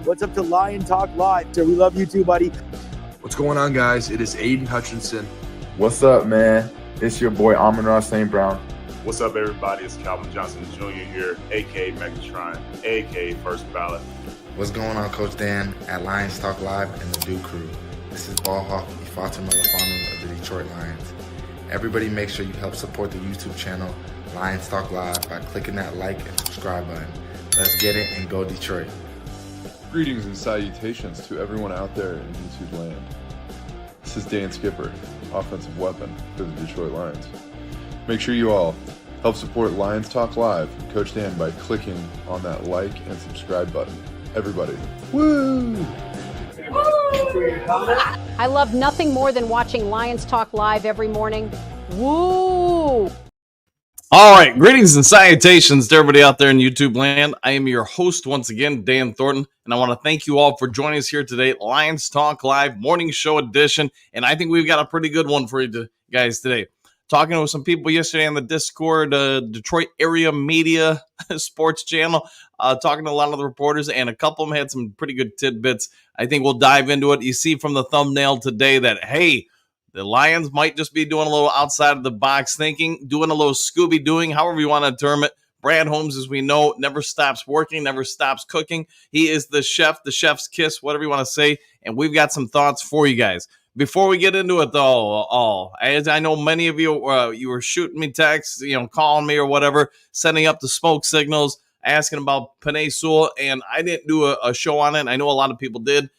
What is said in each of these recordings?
What's up to Lion Talk Live? So we love you too, buddy. What's going on, guys? It is Aiden Hutchinson. What's up, man? It's your boy Amon-Ra St. Brown. What's up, everybody? It's Calvin Johnson Jr. here, a.k.a. Megatron, a.k.a. First Ballot. What's going on, Coach Dan at Lions Talk Live and the Do Crew. This is Ball Hawk Ifeatu Melifonwu of the Detroit Lions. Everybody make sure you help support the YouTube channel Lions Talk Live by clicking that like and subscribe button. Let's get it and go Detroit. Greetings and salutations to everyone out there in YouTube land. This is Dan Skipper, offensive weapon for the Detroit Lions. Make sure you all help support Lions Talk Live and Coach Dan by clicking on that like and subscribe button. Everybody, woo! I love nothing more than watching Lions Talk Live every morning. Woo! All right, greetings and salutations to everybody out there in YouTube land. I am your host once again, Dan Thornton, and I want to thank you all for joining us here today, Lions Talk Live Morning Show Edition, and I think we've got a pretty good one for you guys today. Talking with some people yesterday on the Discord, Detroit Area Media Sports Channel, talking to a lot of the reporters, and a couple of them had some pretty good tidbits. I think we'll dive into it. You see from the thumbnail today that, hey, the Lions might just be doing a little outside of the box thinking, doing a little Scooby-Dooing, however you want to term it. Brad Holmes, as we know, never stops working, never stops cooking. He is the chef, the chef's kiss, whatever you want to say, and we've got some thoughts for you guys. Before we get into it, though, as I know many of you, you were shooting me texts, calling me or whatever, sending up the smoke signals, asking about Penei Sewell, and I didn't do a show on it. I know a lot of people did.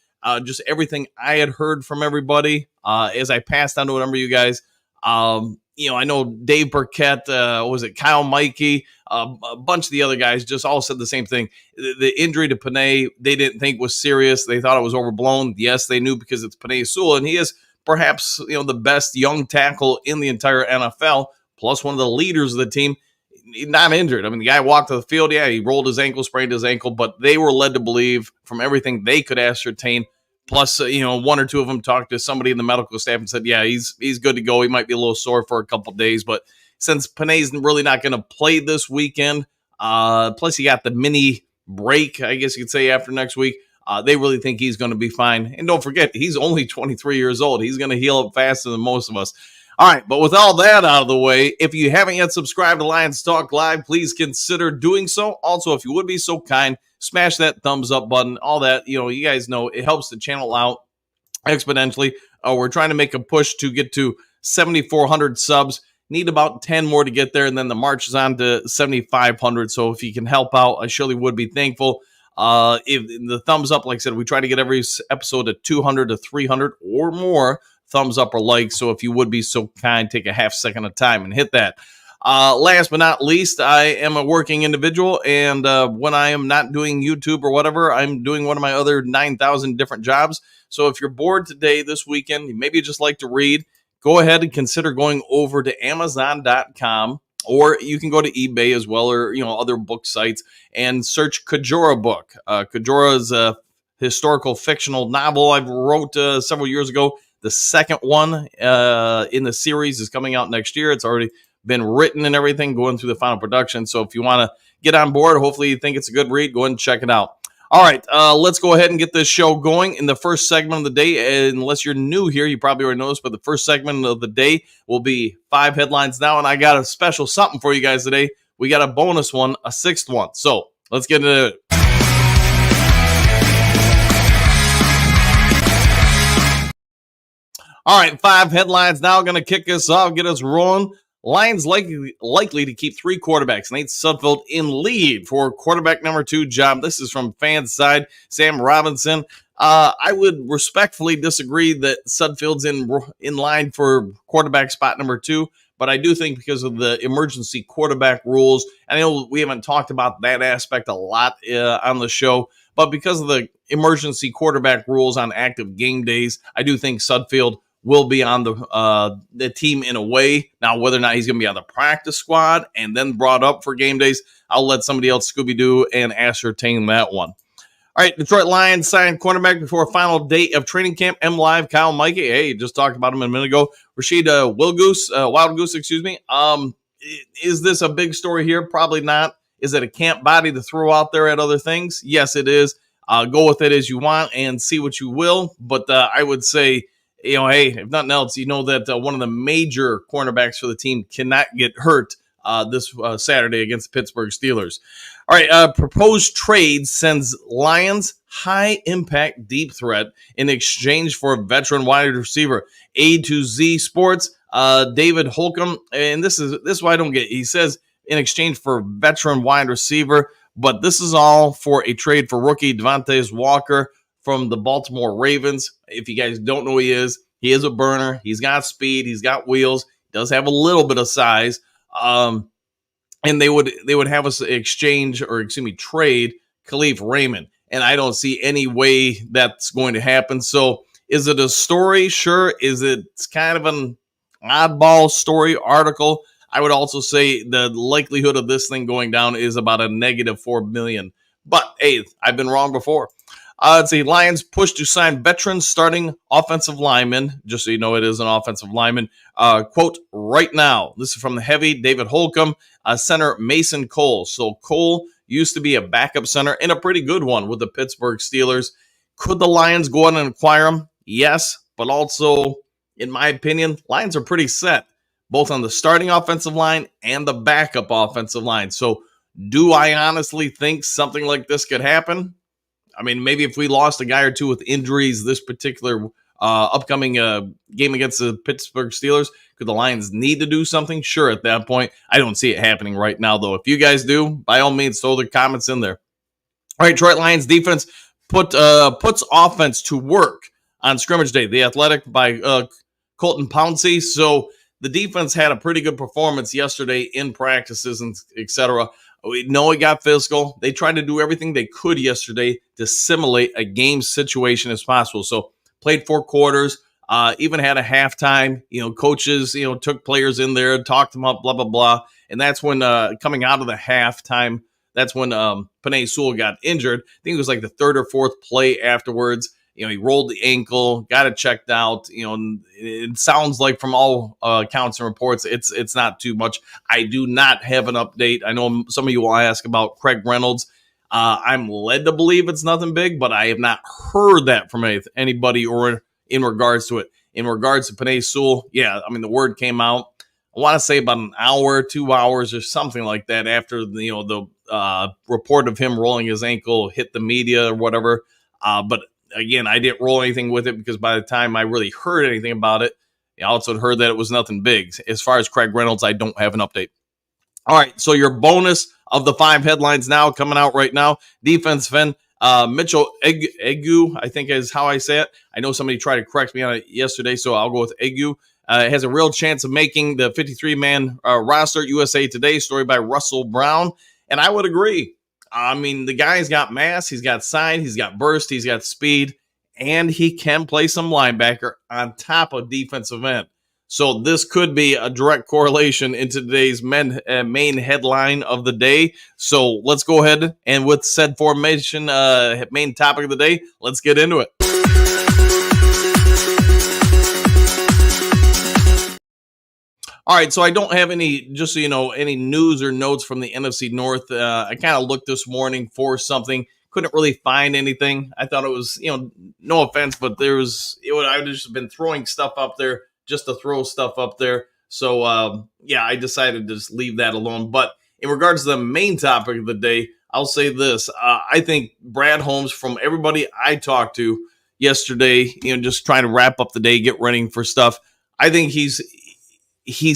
Just everything I had heard from everybody as I passed on to a number of you guys. I know Dave Burkett, Kyle Mikey, a bunch of the other guys just all said the same thing. The injury to Penei, they didn't think was serious. They thought it was overblown. Yes, they knew because it's Penei Sewell, and he is perhaps the best young tackle in the entire NFL, plus one of the leaders of the team. Not injured. I mean, the guy walked to the field. Yeah, he rolled his ankle, sprained his ankle, but they were led to believe from everything they could ascertain. Plus, one or two of them talked to somebody in the medical staff and said, yeah, he's good to go. He might be a little sore for a couple of days, but since Penei's really not going to play this weekend, plus he got the mini break, I guess you could say, after next week, they really think he's going to be fine. And don't forget, he's only 23 years old. He's going to heal up faster than most of us. All right, but with all that out of the way, if you haven't yet subscribed to Lions Talk Live, please consider doing so. Also, if you would be so kind, smash that thumbs up button, all that. You guys know it helps the channel out exponentially. We're trying to make a push to get to 7,400 subs. Need about 10 more to get there, and then the march is on to 7,500. So if you can help out, I surely would be thankful. If the thumbs up, like I said, we try to get every episode to 200 to 300 or more thumbs up or like. So if you would be so kind, take a half second of time and hit that. Last but not least, I am a working individual, and when I am not doing YouTube or whatever, I'm doing one of my other 9,000 different jobs. So if you're bored today, this weekend, maybe you just like to read, go ahead and consider going over to Amazon.com, or you can go to eBay as well, or other book sites, and search Kajora book. Kajora is a historical fictional novel I wrote several years ago. The second one in the series is coming out next year. It's already been written and everything, going through the final production. So if you want to get on board, hopefully you think it's a good read, go ahead and check it out. All right, let's go ahead and get this show going. In the first segment of the day, unless you're new here, you probably already know this, but the first segment of the day will be 5 headlines now, and I got a special something for you guys today. We got a bonus one, a 6th one. So let's get into it. All right, 5 headlines now, going to kick us off, get us rolling. Lions likely to keep 3 quarterbacks. Nate Sudfeld in lead for quarterback number 2 job. This is from fans' side, Sam Robinson. I would respectfully disagree that Sudfeld's in line for quarterback spot number 2, but I do think because of the emergency quarterback rules, and I know we haven't talked about that aspect a lot on the show, but because of the emergency quarterback rules on active game days, I do think Sudfeld will be on the team in a way. Now, whether or not he's going to be on the practice squad and then brought up for game days, I'll let somebody else Scooby-Doo and ascertain that one. All right, Detroit Lions signed cornerback before a final date of training camp. M-Live, Kyle Mikey. Hey, just talked about him a minute ago. Rashid Wildgoose, excuse me. Is this a big story here? Probably not. Is it a camp body to throw out there at other things? Yes, it is. Go with it as you want and see what you will. But I would say, hey, if nothing else, that one of the major cornerbacks for the team cannot get hurt this Saturday against the Pittsburgh Steelers. All right, proposed trade sends Lions high impact deep threat in exchange for a veteran wide receiver. A to Z Sports, David Holcomb, and this is what I don't get. He says in exchange for veteran wide receiver, but this is all for a trade for rookie Devontae Walker from the Baltimore Ravens. If you guys don't know who he is a burner. He's got speed. He's got wheels. He does have a little bit of size. And they would have us trade Khalif Raymond. And I don't see any way that's going to happen. So is it a story? Sure. Is it kind of an oddball story article? I would also say the likelihood of this thing going down is about a negative $4 million. But hey, I've been wrong before. Let's see. Lions push to sign veteran starting offensive lineman. Just so you know, it is an offensive lineman. Quote, right now. This is from the heavy David Holcomb, center Mason Cole. So Cole used to be a backup center and a pretty good one with the Pittsburgh Steelers. Could the Lions go out and acquire him? Yes, but also, in my opinion, Lions are pretty set, both on the starting offensive line and the backup offensive line. So do I honestly think something like this could happen? I mean, maybe if we lost a guy or two with injuries this particular upcoming game against the Pittsburgh Steelers, could the Lions need to do something? Sure, at that point. I don't see it happening right now, though. If you guys do, by all means, throw the comments in there. All right, Detroit Lions defense puts offense to work on scrimmage day. The Athletic by Colton Pouncey. So the defense had a pretty good performance yesterday in practices and etc. We know it got physical. They tried to do everything they could yesterday to simulate a game situation as possible. So played 4 quarters, even had a halftime. Coaches, took players in there, talked them up, blah, blah, blah. And that's when coming out of the halftime, that's when Penei Sewell got injured. I think it was like the 3rd or 4th play afterwards. He rolled the ankle, got it checked out. It sounds like from all accounts and reports, it's not too much. I do not have an update. I know some of you will ask about Craig Reynolds. I'm led to believe it's nothing big, but I have not heard that from anybody or in regards to it. In regards to Penei Sewell, yeah, I mean, the word came out, I want to say about an hour, 2 hours or something like that after the report of him rolling his ankle hit the media or whatever. But again, I didn't roll anything with it because by the time I really heard anything about it, I also heard that it was nothing big. As far as Craig Reynolds, I don't have an update. All right, so your bonus of the 5 headlines now coming out right now. Defense fan Mitchell Egu, I think is how I say it. I know somebody tried to correct me on it yesterday, so I'll go with Egu. Has a real chance of making the 53-man roster. USA Today story by Russell Brown, and I would agree. I mean, the guy's got mass, he's got size, he's got burst, he's got speed, and he can play some linebacker on top of defensive end. So this could be a direct correlation into today's main headline of the day. So let's go ahead and with said formation, main topic of the day, let's get into it. All right, so I don't have any, just so you know, any news or notes from the NFC North. I kind of looked this morning for something, couldn't really find anything. I thought it was, no offense, but I've just been throwing stuff up there just to throw stuff up there. So, I decided to just leave that alone. But in regards to the main topic of the day, I'll say this. I think Brad Holmes, from everybody I talked to yesterday, just trying to wrap up the day, get ready for stuff, I think he's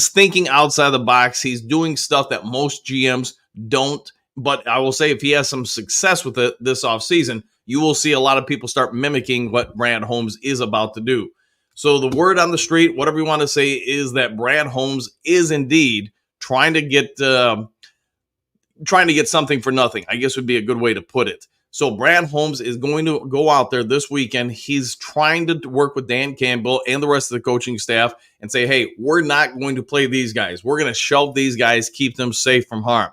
thinking outside the box. He's doing stuff that most GMs don't. But I will say if he has some success with it this offseason, you will see a lot of people start mimicking what Brad Holmes is about to do. So the word on the street, whatever you want to say, is that Brad Holmes is indeed trying to get something for nothing, I guess would be a good way to put it. So Brad Holmes is going to go out there this weekend. He's trying to work with Dan Campbell and the rest of the coaching staff and say, hey, we're not going to play these guys. We're going to shelve these guys, keep them safe from harm.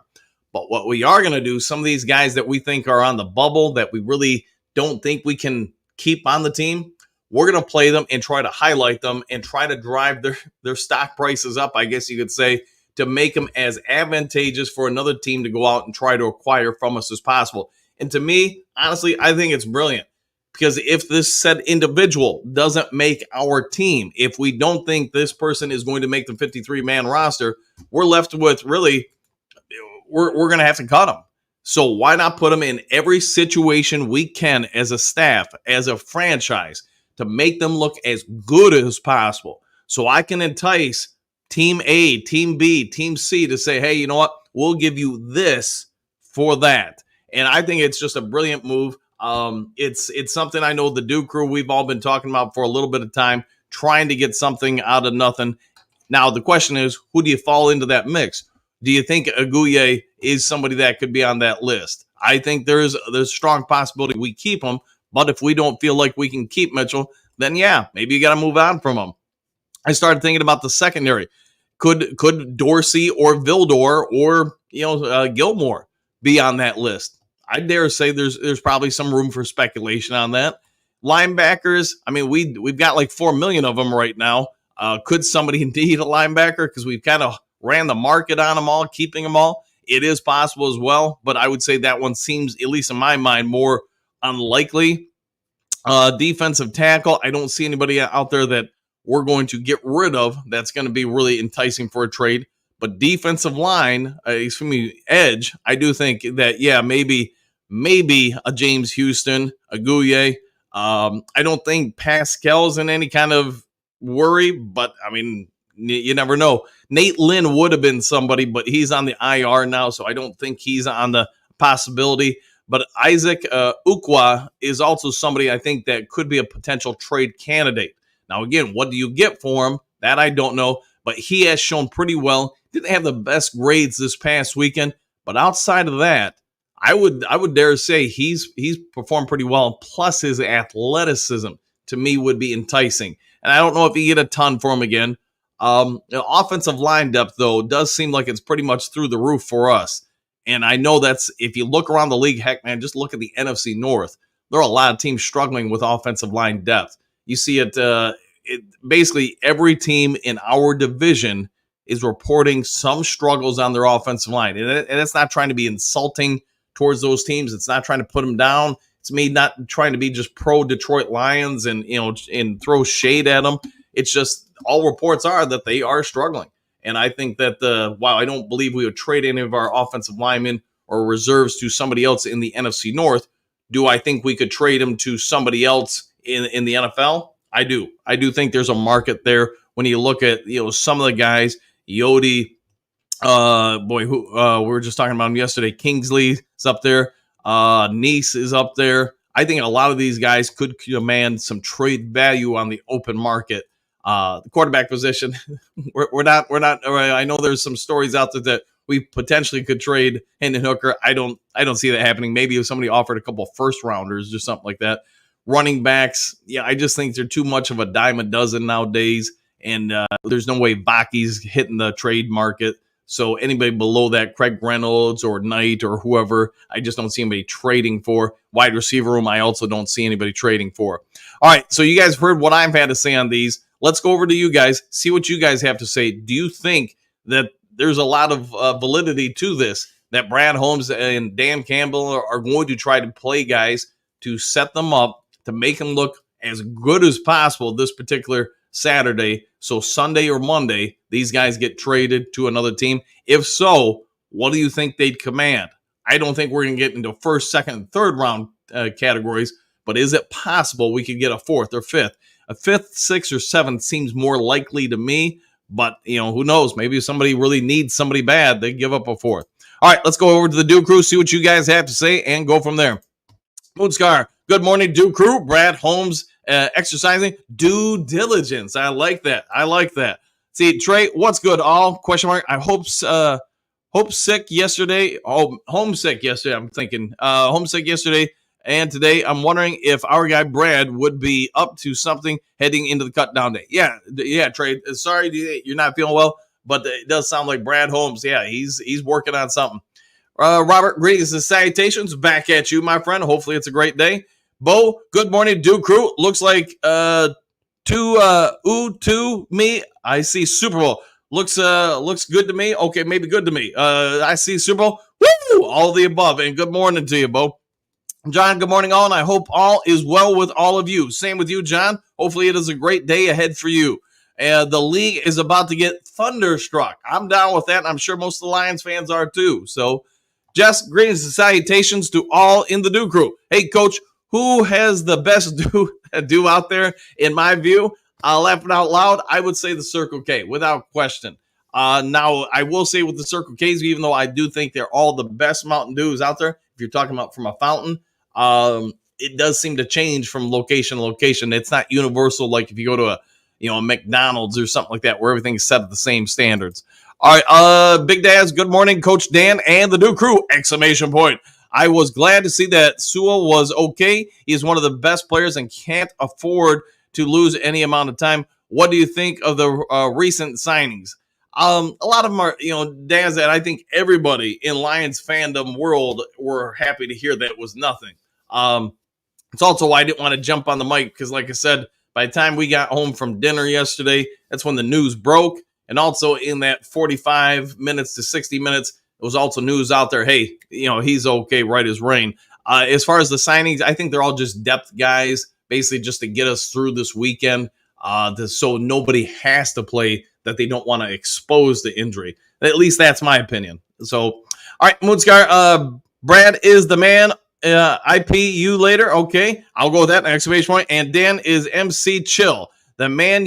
But what we are going to do, some of these guys that we think are on the bubble, that we really don't think we can keep on the team, we're going to play them and try to highlight them and try to drive their stock prices up, I guess you could say, to make them as advantageous for another team to go out and try to acquire from us as possible. And to me, honestly, I think it's brilliant. Because if this said individual doesn't make our team, if we don't think this person is going to make the 53-man roster, we're left with really, we're going to have to cut them. So why not put them in every situation we can as a staff, as a franchise, to make them look as good as possible? So I can entice Team A, Team B, Team C to say, hey, you know what? We'll give you this for that. And I think it's just a brilliant move. It's something I know the Duke crew, we've all been talking about for a little bit of time, trying to get something out of nothing. Now, the question is, who do you fall into that mix? Do you think Aguye is somebody that could be on that list? I think there's a strong possibility we keep him, but if we don't feel like we can keep Mitchell, then yeah, maybe you got to move on from him. I started thinking about the secondary. Could Dorsey or Vildor or Gilmore be on that list? I dare say there's probably some room for speculation on that. Linebackers, I mean, we've got like 4 million of them right now. Could somebody need a linebacker? Because we've kind of ran the market on them all, keeping them all. It is possible as well, but I would say that one seems, at least in my mind, more unlikely. Defensive tackle, I don't see anybody out there that we're going to get rid of that's going to be really enticing for a trade. But defensive line, edge, I do think that, yeah, maybe a James Houston, a Gouye. I don't think Pascal's in any kind of worry, but I mean, you never know. Nate Lynn would have been somebody, but he's on the IR now, so I don't think he's on the possibility. But Isaac Ukwa is also somebody I think that could be a potential trade candidate. Now, again, what do you get for him? That I don't know, but he has shown pretty well. Didn't have the best grades this past weekend, but outside of that, I would dare say he's performed pretty well. Plus, his athleticism to me would be enticing, and I don't know if you get a ton for him again. Offensive line depth though does seem like it's pretty much through the roof for us, and I know that's if you look around the league. Heck, man, just look at the NFC North. There are a lot of teams struggling with offensive line depth. You see it basically every team in our division is reporting some struggles on their offensive line. And it's not trying to be insulting towards those teams. It's not trying to put them down. It's me not trying to be just pro Detroit Lions and throw shade at them. It's just all reports are that they are struggling. And I think that while I don't believe we would trade any of our offensive linemen or reserves to somebody else in the NFC North, do I think we could trade them to somebody else in the NFL? I do. I do think there's a market there when you look at some of the guys. Yodi, who we were just talking about him yesterday. Kingsley is up there. Nice is up there. I think a lot of these guys could command some trade value on the open market. The quarterback position, we're not. I know there's some stories out there that we potentially could trade Hendon Hooker. I don't see that happening. Maybe if somebody offered a couple of first rounders or something like that. Running backs, yeah, I just think they're too much of a dime a dozen nowadays. And there's no way Baki's hitting the trade market. So anybody below that, Craig Reynolds or Knight or whoever, I just don't see anybody trading for. Wide receiver room, I also don't see anybody trading for. All right, so you guys heard what I've had to say on these. Let's go over to you guys, see what you guys have to say. Do you think that there's a lot of validity to this, that Brad Holmes and Dan Campbell are going to try to play guys to set them up, to make them look as good as possible this particular Saturday, so Sunday or Monday, these guys get traded to another team? If so, what do you think they'd command? I don't think we're going to get into first, second, and third round categories, but is it possible we could get a fourth or fifth? A fifth, sixth, or seventh seems more likely to me, but who knows? Maybe if somebody really needs somebody bad, they give up a fourth. All right, let's go over to the Duke Crew, see what you guys have to say, and go from there. Moonscar, good morning, Duke Crew. Brad Holmes exercising due diligence. I like that. See, Trey, what's good? All question mark. I hope sick yesterday. Oh, homesick yesterday. I'm thinking homesick yesterday and today. I'm wondering if our guy Brad would be up to something heading into the cut down day. Yeah, Trey. Sorry you're not feeling well, but it does sound like Brad Holmes. Yeah, he's working on something. Robert, greetings and salutations back at you, my friend. Hopefully it's a great day. Bo, good morning, Duke Crew. Looks like to me. I see Super Bowl. Looks good to me. Okay, maybe good to me. I see Super Bowl. Woo! All the above. And good morning to you, Bo. John, good morning, all, and I hope all is well with all of you. Same with you, John. Hopefully it is a great day ahead for you. The league is about to get thunderstruck. I'm down with that, and I'm sure most of the Lions fans are too. So, Jess, greetings and salutations to all in the Do Crew. Hey, Coach, who has the best do out there? In my view, laughing out loud, I would say the Circle K, without question. Now, I will say with the Circle Ks, even though I do think they're all the best Mountain Dews out there, if you're talking about from a fountain, it does seem to change from location to location. It's not universal like if you go to a McDonald's or something like that where everything's set at the same standards. All right, Big Dads, good morning, Coach Dan and the Do Crew! Exclamation point. I was glad to see that Sewell was okay. He is one of the best players and can't afford to lose any amount of time. What do you think of the recent signings? A lot of them are, Dan said, I think everybody in Lions fandom world were happy to hear that it was nothing. It's also why I didn't want to jump on the mic because, like I said, by the time we got home from dinner yesterday, that's when the news broke. And also in that 45 minutes to 60 minutes, it was also news out there. Hey, he's okay, right as rain. As far as the signings, I think they're all just depth guys, basically just to get us through this weekend. So nobody has to play that they don't want to expose the injury. At least that's my opinion. So, all right, Moonscar, Brad is the man. IP you later. Okay, I'll go with that. Exclamation point. And Dan is MC Chill, the man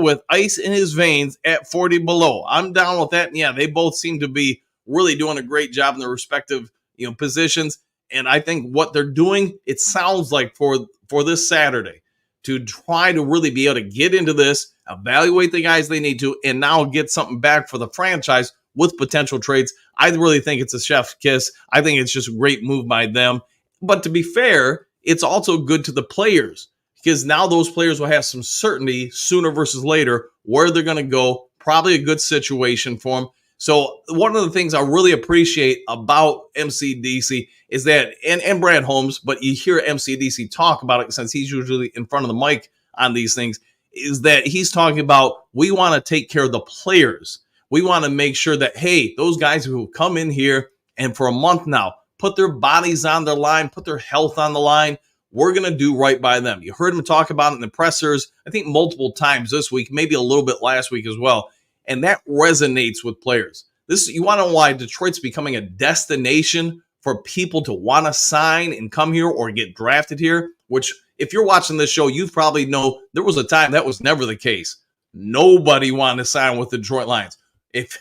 with ice in his veins at 40 below. I'm down with that. And yeah, they both seem to be really doing a great job in their respective positions. And I think what they're doing, it sounds like for this Saturday, to try to really be able to get into this, evaluate the guys they need to, and now get something back for the franchise with potential trades. I really think it's a chef's kiss. I think it's just a great move by them. But to be fair, it's also good to the players because now those players will have some certainty sooner versus later where they're going to go. Probably a good situation for them. So one of the things I really appreciate about MCDC is that, and Brad Holmes, but you hear MCDC talk about it since he's usually in front of the mic on these things, is that he's talking about we want to take care of the players. We want to make sure that, hey, those guys who come in here and for a month now, put their bodies on their line, put their health on the line, we're going to do right by them. You heard him talk about it in the pressers, I think multiple times this week, maybe a little bit last week as well. And that resonates with players. You want to know why Detroit's becoming a destination for people to want to sign and come here or get drafted here, which if you're watching this show, you probably know there was a time that was never the case. Nobody wanted to sign with the Detroit Lions. If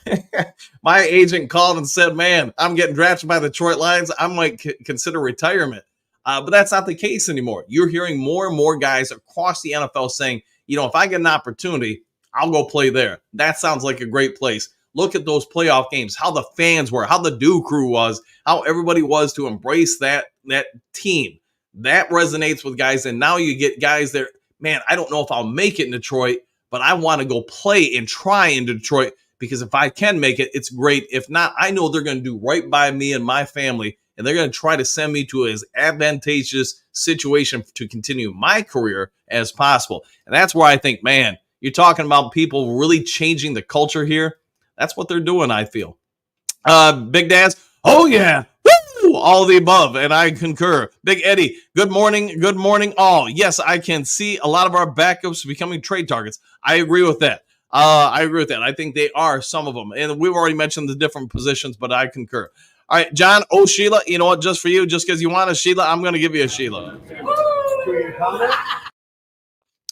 my agent called and said, man, I'm getting drafted by the Detroit Lions, I might consider retirement. But that's not the case anymore. You're hearing more and more guys across the NFL saying, if I get an opportunity, I'll go play there. That sounds like a great place. Look at those playoff games, how the fans were, how the Do Crew was, how everybody was to embrace that team. That resonates with guys. And now you get guys there, man, I don't know if I'll make it in Detroit, but I want to go play and try in Detroit because if I can make it, it's great. If not, I know they're going to do right by me and my family, and they're going to try to send me to as advantageous situation to continue my career as possible. And that's where I think, man, you're talking about people really changing the culture here. That's what they're doing, I feel. Big Dads, oh yeah, woo! All the above, and I concur. Big Eddie, good morning all. Yes, I can see a lot of our backups becoming trade targets. I agree with that. I think they are, some of them. And we've already mentioned the different positions, but I concur. All right, John, Sheila, you know what, just for you, just because you want a Sheila, I'm going to give you a Sheila.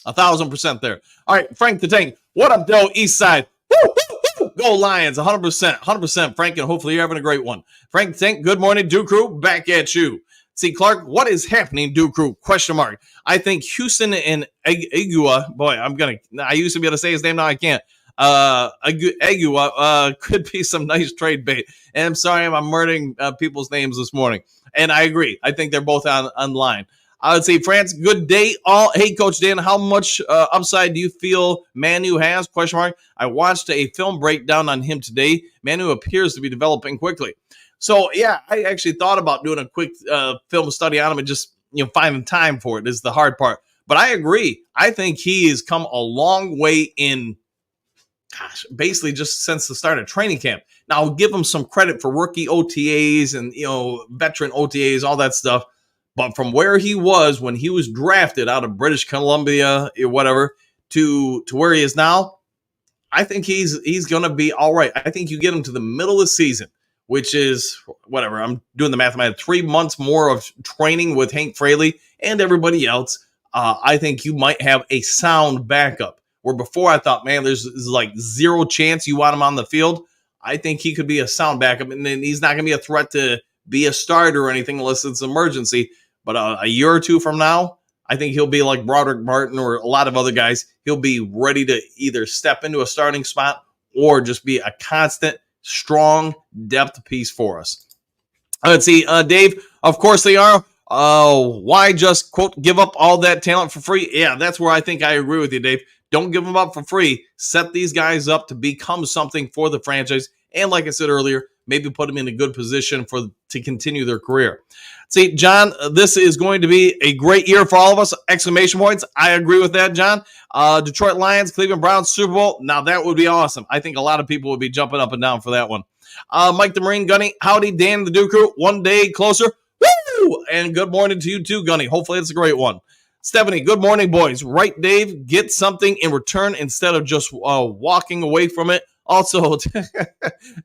1,000% there. All right, Frank the Tank, what up, Doe, East Side? Woo, woo, woo. Go Lions, 100%, Frank, and hopefully you're having a great one. Frank the Tank, good morning, Do Crew, back at you. See, Clark, what is happening, Do Crew? Question mark. I think Houston and Agua, boy, I used to be able to say his name, now I can't. Agua could be some nice trade bait. And I'm sorry, I'm murdering people's names this morning. And I agree. I think they're both on line. I would say, France, good day all. Hey, Coach Dan, how much upside do you feel Manu has? Question mark. I watched a film breakdown on him today. Manu appears to be developing quickly. So, yeah, I actually thought about doing a quick film study on him and just finding time for it is the hard part. But I agree. I think he has come a long way in, basically just since the start of training camp. Now, I'll give him some credit for rookie OTAs and, veteran OTAs, all that stuff. But from where he was when he was drafted out of British Columbia or whatever to where he is now, I think he's going to be all right. I think you get him to the middle of the season, which is whatever. I'm doing the math. 3 months more of training with Hank Fraley and everybody else. I think you might have a sound backup. Where before I thought, man, there's like zero chance you want him on the field. I think he could be a sound backup, and then he's not going to be a threat to be a starter or anything unless it's an emergency. But a year or two from now, I think he'll be like Broderick Martin or a lot of other guys. He'll be ready to either step into a starting spot or just be a constant, strong depth piece for us. Let's see, Dave, of course they are. Why just, quote, give up all that talent for free? Yeah, that's where I think I agree with you, Dave. Don't give them up for free. Set these guys up to become something for the franchise. And like I said earlier, maybe put them in a good position to continue their career. See, John, this is going to be a great year for all of us. Exclamation points. I agree with that, John. Detroit Lions, Cleveland Browns, Super Bowl. Now, that would be awesome. I think a lot of people would be jumping up and down for that one. Mike the Marine, Gunny, howdy, Dan the Duke Crew. One day closer. Woo! And good morning to you too, Gunny. Hopefully it's a great one. Stephanie, good morning, boys. Right, Dave? Get something in return instead of just walking away from it. Also,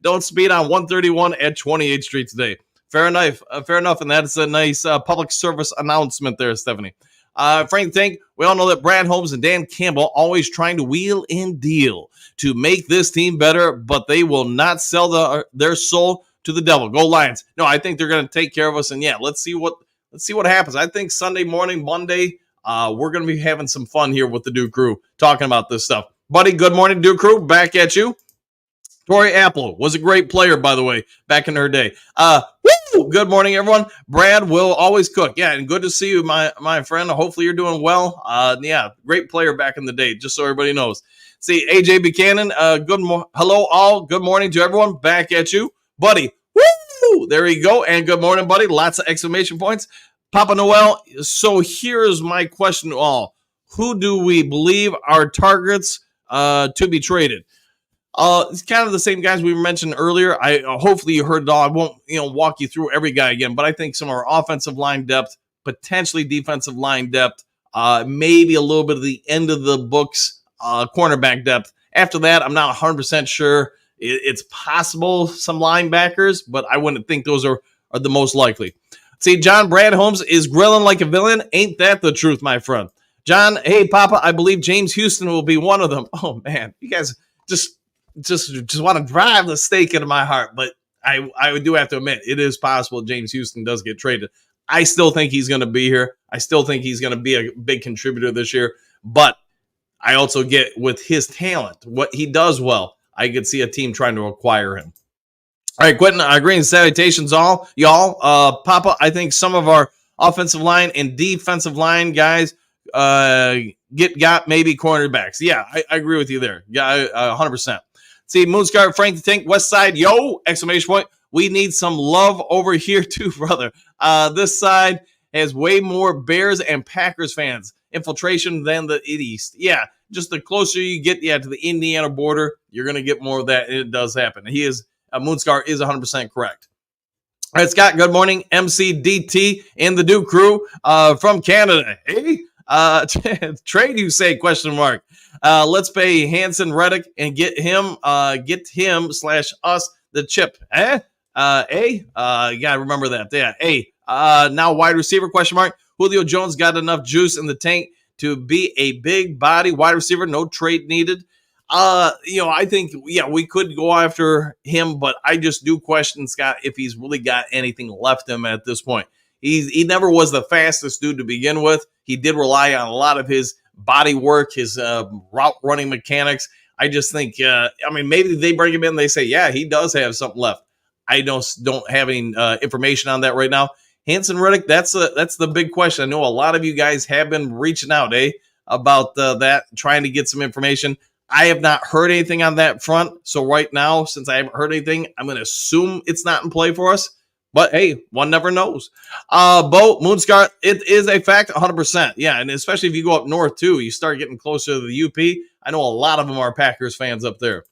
don't speed on 131 at 28th Street today. Fair enough, and that's a nice public service announcement there, Stephanie. Frank Tank, we all know that Brad Holmes and Dan Campbell always trying to wheel and deal to make this team better, but they will not sell their soul to the devil. Go Lions. No, I think they're going to take care of us, and yeah, let's see what happens. I think Sunday morning, Monday, we're going to be having some fun here with the Duke Crew talking about this stuff. Buddy, good morning, Duke Crew. Back at you. Tori Apple was a great player, by the way, back in her day. Woo! Good morning, everyone. Brad will always cook. Yeah, and good to see you, my friend. Hopefully you're doing well. Yeah, great player back in the day, just so everybody knows. See, AJ Buchanan, hello all. Good morning to everyone. Back at you. Buddy, woo! There you go. And good morning, buddy. Lots of exclamation points. Papa Noel, so here's my question to all. Who do we believe are targets to be traded? It's kind of the same guys we mentioned earlier. Hopefully you heard it all. I won't walk you through every guy again, but I think some of our offensive line depth, potentially defensive line depth, maybe a little bit of the end of the books cornerback depth. After that, I'm not 100% sure. It's possible some linebackers, but I wouldn't think those are the most likely. See, John, Brad Holmes is grilling like a villain. Ain't that the truth, my friend? John, hey, Papa, I believe James Houston will be one of them. Oh, man, you guys just want to drive the stake into my heart. But I do have to admit, it is possible James Houston does get traded. I still think he's going to be here. I still think he's going to be a big contributor this year. But I also get with his talent, what he does well, I could see a team trying to acquire him. All right, Quentin, greetings, salutations, all y'all. Papa, I think some of our offensive line and defensive line guys got maybe cornerbacks. Yeah, I agree with you there. Yeah, 100%. See, Moonscar, Frank the Tank, West Side, yo! Exclamation point. We need some love over here too, brother. This side has way more Bears and Packers fans infiltration than the East. Yeah, just the closer you get to the Indiana border, you're going to get more of that. And it does happen. Moonscar is 100% correct. All right, Scott, good morning. MCDT and the Duke Crew from Canada. Hey, trade you say, question mark. Let's pay Hanson Reddick and get him / us the chip. You gotta remember that. Yeah. Now wide receiver, question mark. Julio Jones got enough juice in the tank to be a big body wide receiver. No trade needed. I think, we could go after him, but I just do question, Scott, if he's really got anything left in him at this point. He never was the fastest dude to begin with. He did rely on a lot of his body work, his route running mechanics. I just think, maybe they bring him in and they say, yeah, he does have something left. I don't have any information on that right now. Hanson Reddick, that's the big question. I know a lot of you guys have been reaching out, about that, trying to get some information. I have not heard anything on that front. So right now, since I haven't heard anything, I'm going to assume it's not in play for us. But hey, one never knows. Bo, Moonscar, it is a fact, 100%. Yeah, and especially if you go up north too, you start getting closer to the UP. I know a lot of them are Packers fans up there.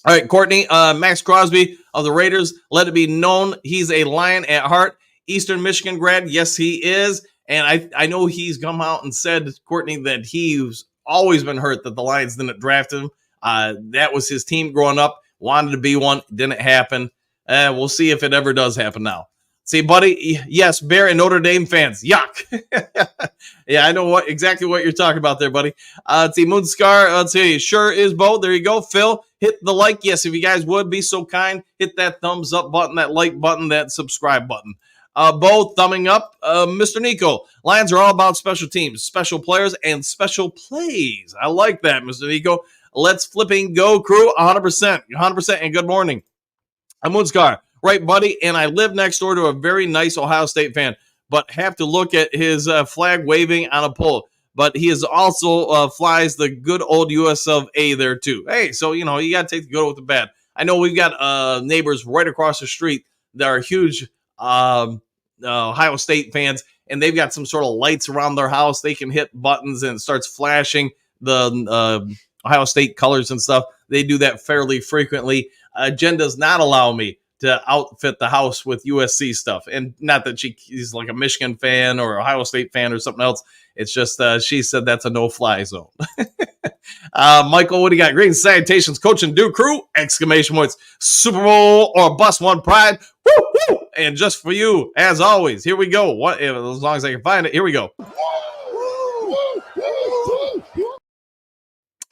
All right, Courtney, Max Crosby of the Raiders, let it be known he's a Lion at heart. Eastern Michigan grad. Yes, he is. And I know he's come out and said, Courtney, that he's always been hurt that the Lions didn't draft him. That was his team growing up. Wanted to be one. Didn't happen. We'll see if it ever does happen now. See, buddy, yes, Bear and Notre Dame fans. Yuck. Yeah, I know exactly what you're talking about there, buddy. Let's see, Moonscar, let's see, sure is Bo. There you go. Phil, hit the like. Yes, if you guys would be so kind, hit that thumbs up button, that like button, that subscribe button. Bo, thumbing up. Mr. Nico, Lions are all about special teams, special players, and special plays. I like that, Mr. Nico. Let's flipping go, crew, 100%. 100%, and good morning. I'm Moonscar. Right, buddy, and I live next door to a very nice Ohio State fan, but have to look at his flag waving on a pole. But he is also flies the good old US of A there, too. Hey, so, you got to take the good with the bad. I know we've got neighbors right across the street that are huge Ohio State fans, and they've got some sort of lights around their house. They can hit buttons, and it starts flashing the Ohio State colors and stuff. They do that fairly frequently. Jen does not allow me to outfit the house with USC stuff. And not that she's like a Michigan fan or Ohio State fan or something else. It's just she said that's a no-fly zone. Michael, what do you got? Greetings, salutations, coach and Duke crew! Exclamation points. Super Bowl or bust one pride. Woo, woo! And just for you, as always, here we go. What, as long as I can find it, here we go.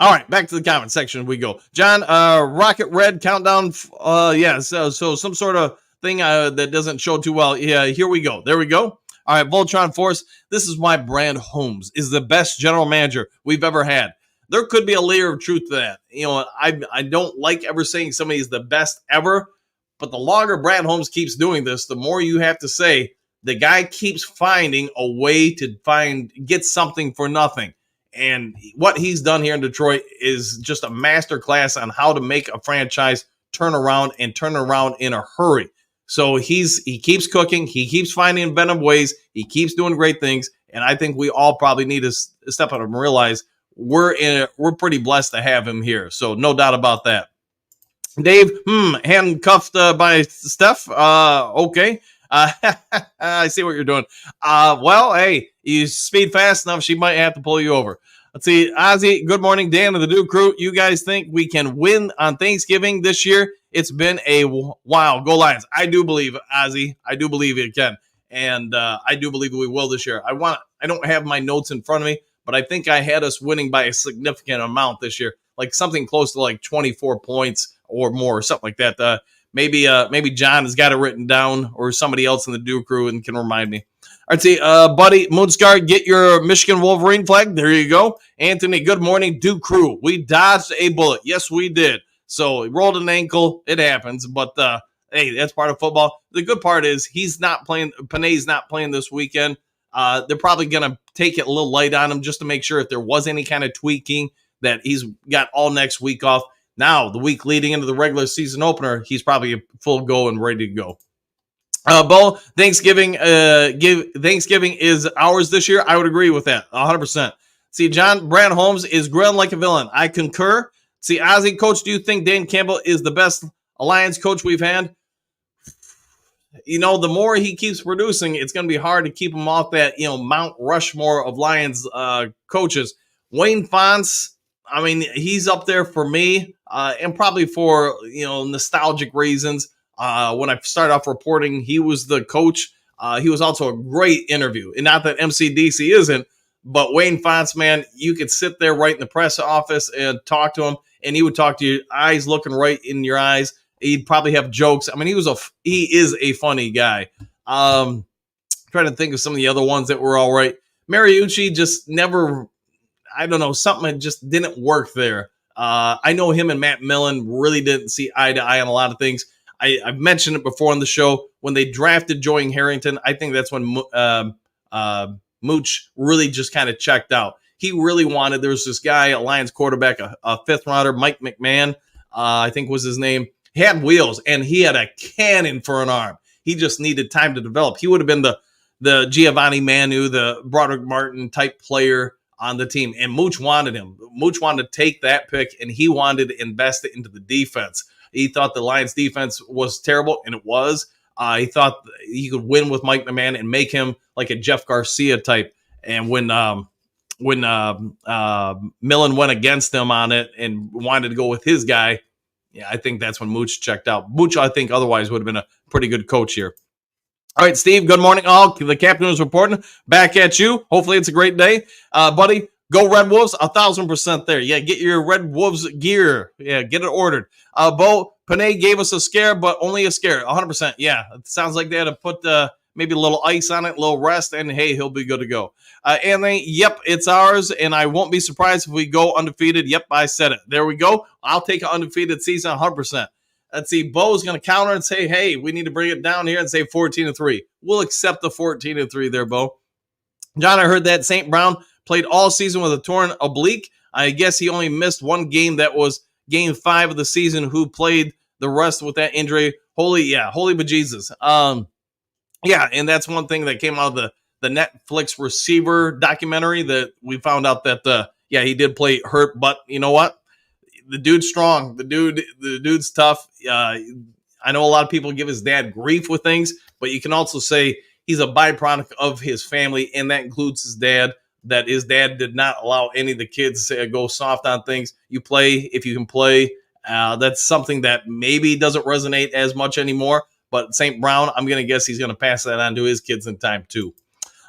All right, back to the comment section we go. John, Rocket Red countdown. So some sort of thing that doesn't show too well. Yeah, here we go. There we go. All right, Voltron Force. This is why Brad Holmes is the best general manager we've ever had. There could be a layer of truth to that. I don't like ever saying somebody is the best ever, but the longer Brad Holmes keeps doing this, the more you have to say the guy keeps finding a way to get something for nothing. And what he's done here in Detroit is just a master class on how to make a franchise turn around in a hurry. So he keeps cooking. He keeps finding inventive ways. He keeps doing great things. And I think we all probably need to step up and realize we're pretty blessed to have him here. So no doubt about that. Dave, handcuffed by Steph. Okay. I see what you're doing. Well, hey, you speed fast enough, she might have to pull you over. Let's see. Ozzy, good morning. Dan of the Duke crew. You guys think we can win on Thanksgiving this year? It's been a while. Go Lions. I do believe, Ozzy. I do believe it can. And I do believe we will this year. I don't have my notes in front of me, but I think I had us winning by a significant amount this year, like something close to like 24 points or more, something like that. Maybe John has got it written down, or somebody else in the Duke crew and can remind me. All right, see, buddy, Moonscar, get your Michigan Wolverine flag. There you go. Anthony, good morning, Duke crew. We dodged a bullet. Yes, we did. So he rolled an ankle. It happens, but hey, that's part of football. The good part is he's not playing. Panay's not playing this weekend. They're probably going to take it a little light on him just to make sure if there was any kind of tweaking that he's got all next week off. Now, the week leading into the regular season opener, he's probably a full go and ready to go. Bo, Thanksgiving is ours this year. I would agree with that, 100%. See, John, Brad Holmes is grilling like a villain. I concur. See, Ozzy, coach, do you think Dan Campbell is the best Alliance coach we've had? The more he keeps producing, it's going to be hard to keep him off that, Mount Rushmore of Lions coaches. Wayne Fonts, I mean, he's up there for me, and probably for, nostalgic reasons. When I started off reporting, he was the coach. He was also a great interview. And not that MCDC isn't, but Wayne Fonts, man, you could sit there right in the press office and talk to him, and he would talk to you, eyes looking right in your eyes. He'd probably have jokes. I mean, he is a funny guy. Trying to think of some of the other ones that were all right. Mariucci just never, I don't know, something just didn't work there. I know him and Matt Millen really didn't see eye to eye on a lot of things. I've mentioned it before on the show. When they drafted Joey Harrington, I think that's when Mooch really just kind of checked out. He really wanted, there was this guy, a Lions quarterback, a fifth rounder, Mike McMahon, I think was his name. He had wheels, and he had a cannon for an arm. He just needed time to develop. He would have been the Giovanni Manu, the Broderick Martin type player on the team. And Mooch wanted him. Mooch wanted to take that pick, and he wanted to invest it into the defense. He thought the Lions defense was terrible, and it was. He thought he could win with Mike McMahon and make him like a Jeff Garcia type. And when Millen went against him on it and wanted to go with his guy, yeah, I think that's when Mooch checked out. Mooch, I think, otherwise would have been a pretty good coach here. All right, Steve, good morning, all. The captain is reporting. Back at you. Hopefully it's a great day. Buddy, go Red Wolves, 1,000% there. Yeah, get your Red Wolves gear. Yeah, get it ordered. Bo, Panay gave us a scare, but only a scare, 100%. Yeah, it sounds like they had to put maybe a little ice on it, a little rest, and hey, he'll be good to go. Anthony, yep, it's ours, and I won't be surprised if we go undefeated. Yep, I said it. There we go. I'll take an undefeated season, 100%. Let's see, Bo's going to counter and say, hey, we need to bring it down here and say 14-3. We'll accept the 14-3 there, Bo. John, I heard that St. Brown played all season with a torn oblique. I guess he only missed one game. That was game 5 of the season. Who played the rest with that injury? Holy bejesus. Yeah, and that's one thing that came out of the Netflix receiver documentary that we found out that, he did play hurt, but you know what? The dude's strong. The dude's tough. I know a lot of people give his dad grief with things, but you can also say he's a byproduct of his family, and that includes his dad, that his dad did not allow any of the kids to go soft on things. You play if you can play. That's something that maybe doesn't resonate as much anymore, but St. Brown, I'm going to guess he's going to pass that on to his kids in time too.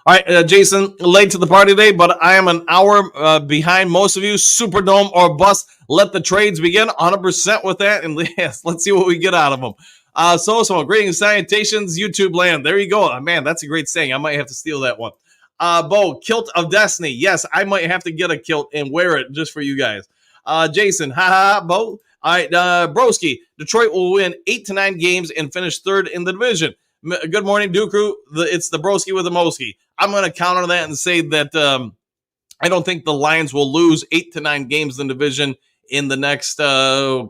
All right, Jason, late to the party today, but I am an hour behind most of you. Superdome or bust. Let the trades begin. 100% with that. And yes, let's see what we get out of them. So greetings, salutations, YouTube land. There you go. Man, that's a great saying. I might have to steal that one. Bo, kilt of destiny. Yes, I might have to get a kilt and wear it just for you guys. Jason, Bo. All right, Broski, Detroit will win 8 to 9 games and finish 3rd in the division. Good morning, Duke Crew. It's the Broski with the Moski. I'm going to counter that and say that I don't think the Lions will lose 8 to 9 games in the division in the next, I'll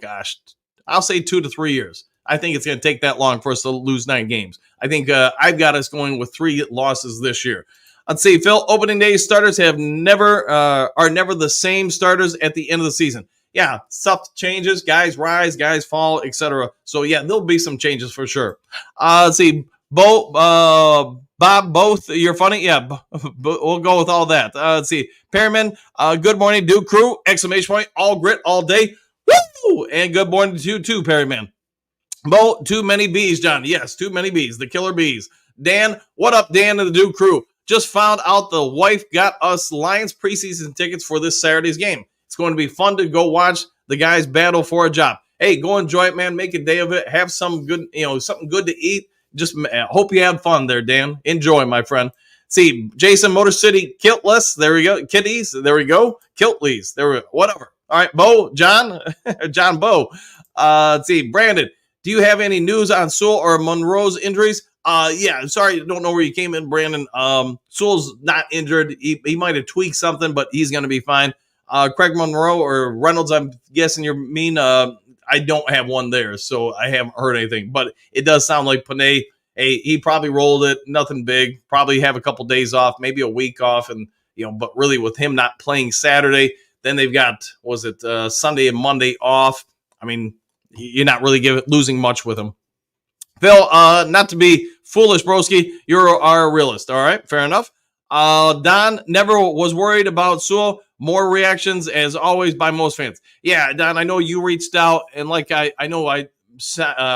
say 2 to 3 years. I think it's going to take that long for us to lose 9 games. I think I've got us going with 3 losses this year. Let's see, Phil, opening day starters are never the same starters at the end of the season. Yeah, stuff changes, guys rise, guys fall, etc. So yeah, there'll be some changes for sure. Let's see, Bob, both you're funny. Yeah, we'll go with all that. Let's see, Perryman. Good morning, Duke Crew! ! All grit, all day. Woo! And good morning to you too, Perryman. Bo, too many bees, John. Yes, too many bees. The killer bees. Dan, what up, Dan and the Duke Crew? Just found out the wife got us Lions preseason tickets for this Saturday's game. It's going to be fun to go watch the guys battle for a job. Hey, go enjoy it, man. Make a day of it. Have some good, something good to eat. Just hope you had fun there, Dan. Enjoy, my friend. See, Jason, Motor City Kiltless. There we go. Kitties. There we go. Kiltleys. There we go. Whatever. All right, Bo, John, John Bo. Let's see, Brandon. Do you have any news on Sewell or Monroe's injuries? Yeah, sorry, don't know where you came in, Brandon. Sewell's not injured. He might have tweaked something, but he's going to be fine. Craig Monroe or Reynolds, I'm guessing you mean. I don't have one there, so I haven't heard anything. But it does sound like Panay, hey, he probably rolled it. Nothing big. Probably have a couple days off, maybe a week off. And, but really with him not playing Saturday, then they've got, Sunday and Monday off. I mean, you're not really losing much with him. Phil, not to be foolish, broski, you're our realist. All right, fair enough. Don never was worried about Sewell. More reactions, as always, by most fans. Yeah, Don, I know you reached out, and like I know I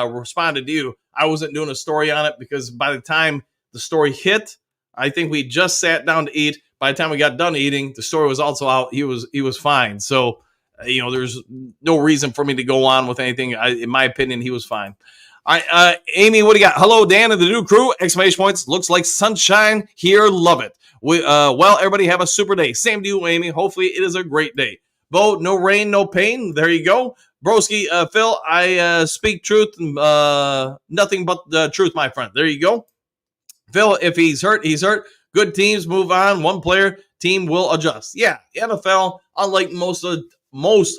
responded to you. I wasn't doing a story on it because by the time the story hit, I think we just sat down to eat. By the time we got done eating, the story was also out. He was fine. So, there's no reason for me to go on with anything. In my opinion, he was fine. All right, Amy, what do you got? Hello, Dan and the new crew! ! Looks like sunshine here. Love it. Well, everybody have a super day. Same to you, Amy. Hopefully it is a great day. Bo, no rain, no pain. There you go. Broski, Phil, I speak truth, nothing but the truth, my friend. There you go. Phil, if he's hurt, he's hurt. Good teams move on. One player, team will adjust. Yeah, NFL, unlike most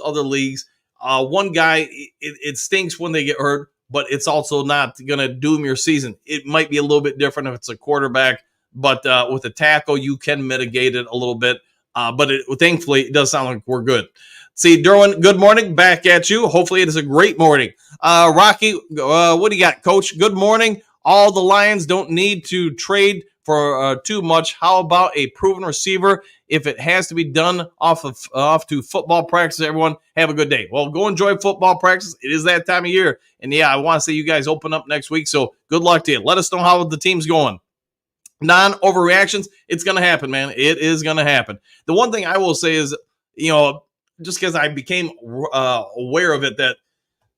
other leagues, one guy, it stinks when they get hurt, but it's also not going to doom your season. It might be a little bit different if it's a quarterback, but with a tackle, you can mitigate it a little bit. But thankfully, it does sound like we're good. See, Derwin, good morning. Back at you. Hopefully, it is a great morning. Rocky, what do you got, Coach? Good morning. All the Lions don't need to trade for too much. How about a proven receiver? If it has to be done off to football practice, everyone have a good day. Well, go enjoy football practice. It is that time of year. And yeah, I want to see you guys open up next week. So good luck to you. Let us know how the team's going. Non-overreactions, it's going to happen, man. It is going to happen. The one thing I will say is, just because I became aware of it, that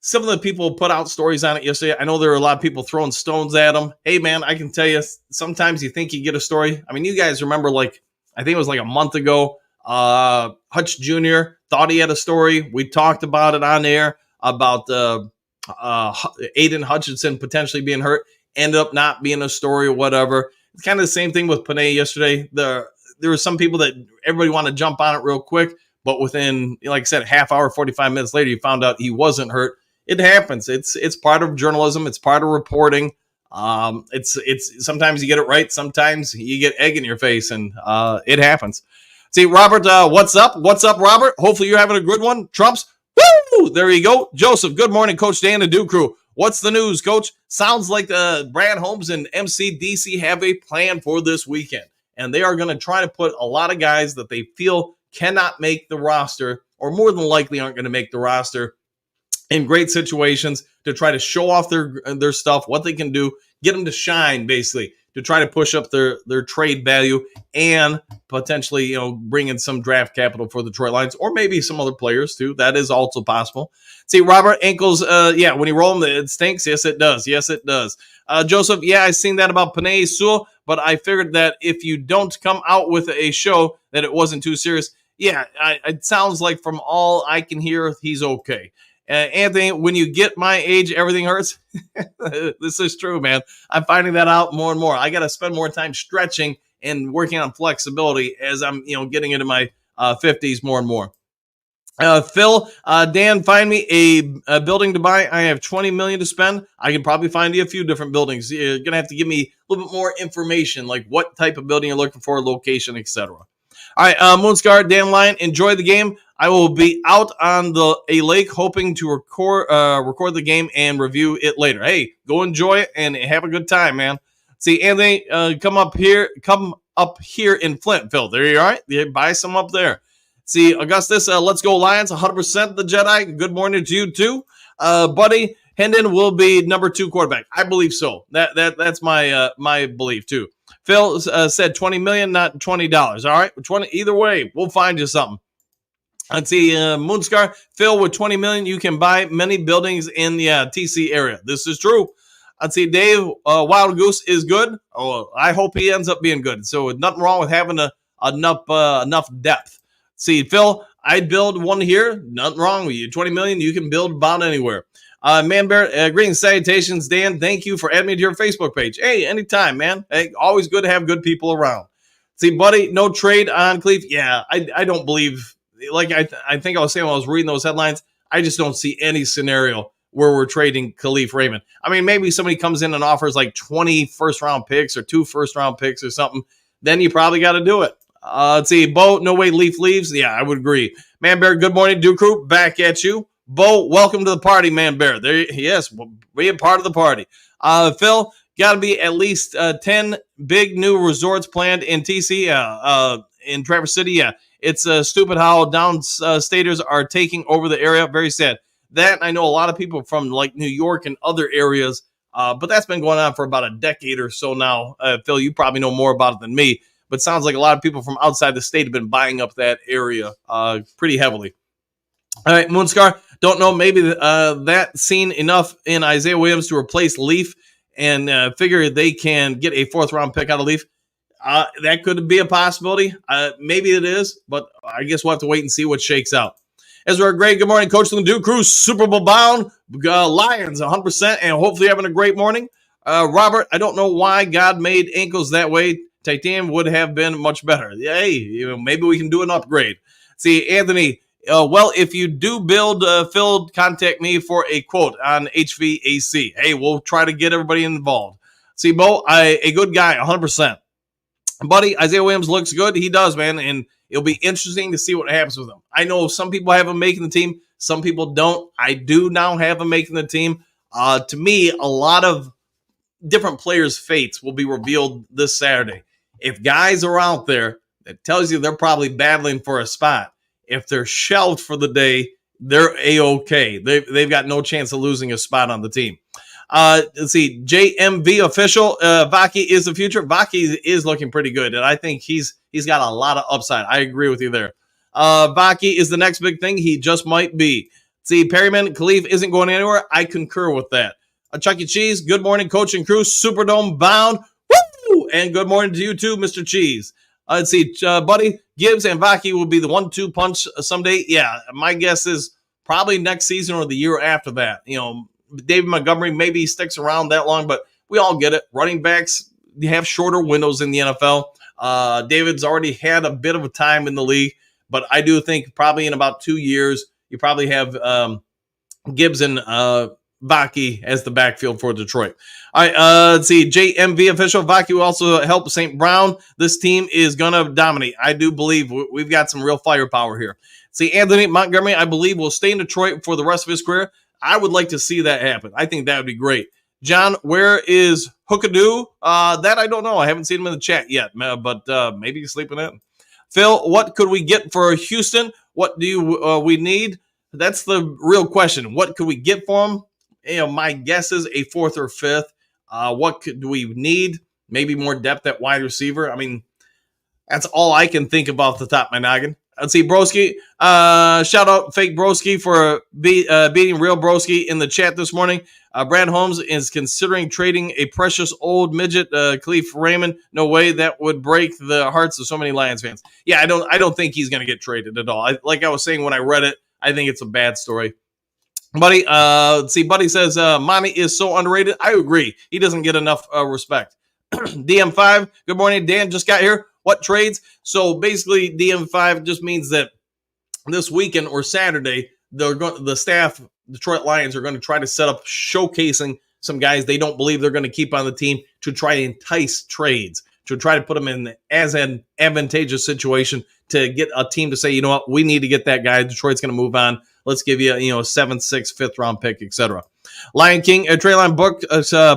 some of the people put out stories on it yesterday. I know there were a lot of people throwing stones at them. Hey, man, I can tell you, sometimes you think you get a story. I mean, you guys remember, I think it was a month ago, Hutch Jr. thought he had a story. We talked about it on air about Aiden Hutchinson potentially being hurt. Ended up not being a story or whatever. It's kind of the same thing with Panay yesterday. There were some people that everybody wanted to jump on it real quick, but within, like I said, half hour, 45 minutes later, you found out he wasn't hurt. It happens. It's part of journalism. It's part of reporting. It's sometimes you get it right. Sometimes you get egg in your face, and it happens. See, Robert, what's up? What's up, Robert? Hopefully you're having a good one. Trumps, woo! There you go. Joseph, good morning, Coach Dan and Dew Crew. What's the news, Coach? Sounds like Brad Holmes and MCDC have a plan for this weekend, and they are going to try to put a lot of guys that they feel cannot make the roster, or more than likely aren't going to make the roster, in great situations to try to show off their stuff, what they can do, get them to shine, basically, to try to push up their trade value and potentially, bring in some draft capital for the Detroit Lions, or maybe some other players too. That is also possible. See, Robert, ankles, when you roll them, it stinks. Yes, it does. Yes, it does. Joseph, yeah, I seen that about Panay Sewell, but I figured that if you don't come out with a show that it wasn't too serious. Yeah, it sounds like from all I can hear, he's okay. Anthony, when you get my age, everything hurts. This is true, man. I'm finding that out more and more. I got to spend more time stretching and working on flexibility as I'm, getting into my 50s more and more. Phil, Dan, find me a building to buy. I have $20 million to spend. I can probably find you a few different buildings. You're going to have to give me a little bit more information, like what type of building you're looking for, location, etc. All right, Moonscar, Dan Lyon, enjoy the game. I will be out on a lake hoping to record the game and review it later. Hey, go enjoy it and have a good time, man. See, Anthony, come up here in Flint, Phil. There you are. Yeah, buy some up there. See, Augustus, let's go Lions, 100% the Jedi. Good morning to you too. Buddy, Hendon will be number 2 quarterback. I believe so. That's my belief too. Phil said $20 million, not $20. All right, 20. Either way, we'll find you something. Let's see, Moonscar, Phil, with $20 million, you can buy many buildings in the TC area. This is true. Let's see, Dave, Wild Goose is good. Oh, I hope he ends up being good. So nothing wrong with having enough depth. See, Phil, I'd build one here. Nothing wrong with you. $20 million, you can build about anywhere. Man Bear, greetings, salutations, Dan. Thank you for adding me to your Facebook page. Hey, anytime, man. Hey, always good to have good people around. See, buddy, no trade on Cleve. Yeah, I don't believe, like I think I was saying when I was reading those headlines, I just don't see any scenario where we're trading Khalif Raymond. I mean, maybe somebody comes in and offers like 20 first-round picks or 2 first-round picks or something. Then you probably got to do it. Let's see, Bo, no way Leaf leaves. Yeah, I would agree. Man Bear, good morning, Dew Crew. Back at you. Bo, welcome to the party, Man Bear. There, yes, be a part of the party. Phil, got to be at least 10 big new resorts planned in TC, in Traverse City. Yeah, it's stupid how downstaters are taking over the area. Very sad. That, I know a lot of people from like New York and other areas, but that's been going on for about a decade or so now. Phil, you probably know more about it than me, but it sounds like a lot of people from outside the state have been buying up that area pretty heavily. All right, Moonscar, don't know, maybe that seen enough in Isaiah Williams to replace Leaf and figure they can get a 4th-round pick out of Leaf. That could be a possibility. Maybe it is, but I guess we'll have to wait and see what shakes out. Ezra Gray, good morning, Coach Dew Crew, Super Bowl bound, Lions 100%, and hopefully having a great morning. Robert, I don't know why God made ankles that way. Titanium would have been much better. Hey, maybe we can do an upgrade. See, Anthony, well, if you do build Phil, contact me for a quote on HVAC. Hey, we'll try to get everybody involved. See, Bo, a good guy, 100%. Buddy, Isaiah Williams looks good. He does, man, and it'll be interesting to see what happens with him. I know some people have him making the team. Some people don't. I do now have him making the team. To me, a lot of different players' fates will be revealed this Saturday. If guys are out there, that tells you they're probably battling for a spot. If they're shelved for the day, they're A-OK. They've got no chance of losing a spot on the team. Let's see, JMV official, Vaki is the future. Vaki is looking pretty good, and I think he's got a lot of upside. I agree with you there. Vaki is the next big thing. He just might be. See, Perryman, Khalif isn't going anywhere. I concur with that. Chuck E. Cheese, good morning, coach and crew. Superdome bound. Woo! And good morning to you too, Mr. Cheese. Let's see, Buddy, Gibbs and Vaki will be the 1-2 punch someday. Yeah, my guess is probably next season or the year after that. You know, David Montgomery, maybe he sticks around that long, but we all get it. Running backs, you have shorter windows in the NFL. David's already had a bit of a time in the league, but I do think probably in about 2 years, you probably have Gibbs and Vaki as the backfield for Detroit. All right, let's see. JMV official. Vaki will also help St. Brown. This team is going to dominate. I do believe we've got some real firepower here. See, Anthony Montgomery, I believe, will stay in Detroit for the rest of his career. I would like to see that happen. I think that would be great. John, where is Hookadoo? That I don't know. I haven't seen him in the chat yet, but maybe he's sleeping in. Phil, what could we get for Houston? What do we need? That's the real question. What could we get for him? You know, my guess is a 4th or 5th. What do we need? Maybe more depth at wide receiver. I mean, that's all I can think about off the top of my noggin. Let's see, Broski. Shout out Fake Broski for beating Real Broski in the chat this morning. Brad Holmes is considering trading a precious old midget, Khalif Raymond. No way, that would break the hearts of so many Lions fans. Yeah, I don't think he's going to get traded at all. Like I was saying when I read it, I think it's a bad story. Buddy, let's see. Buddy says Monty is so underrated. I agree. He doesn't get enough respect. DM5, good morning. Dan just got here. What trades? So basically, DM5 just means that this weekend or Saturday, the staff, Detroit Lions, are going to try to set up showcasing some guys they don't believe they're going to keep on the team to try to entice trades, to try to put them in as an advantageous situation to get a team to say, you know what, we need to get that guy. Detroit's going to move on. Let's give you, a 7th, 6th, 5th round pick, etc. Lion King, Treylon Book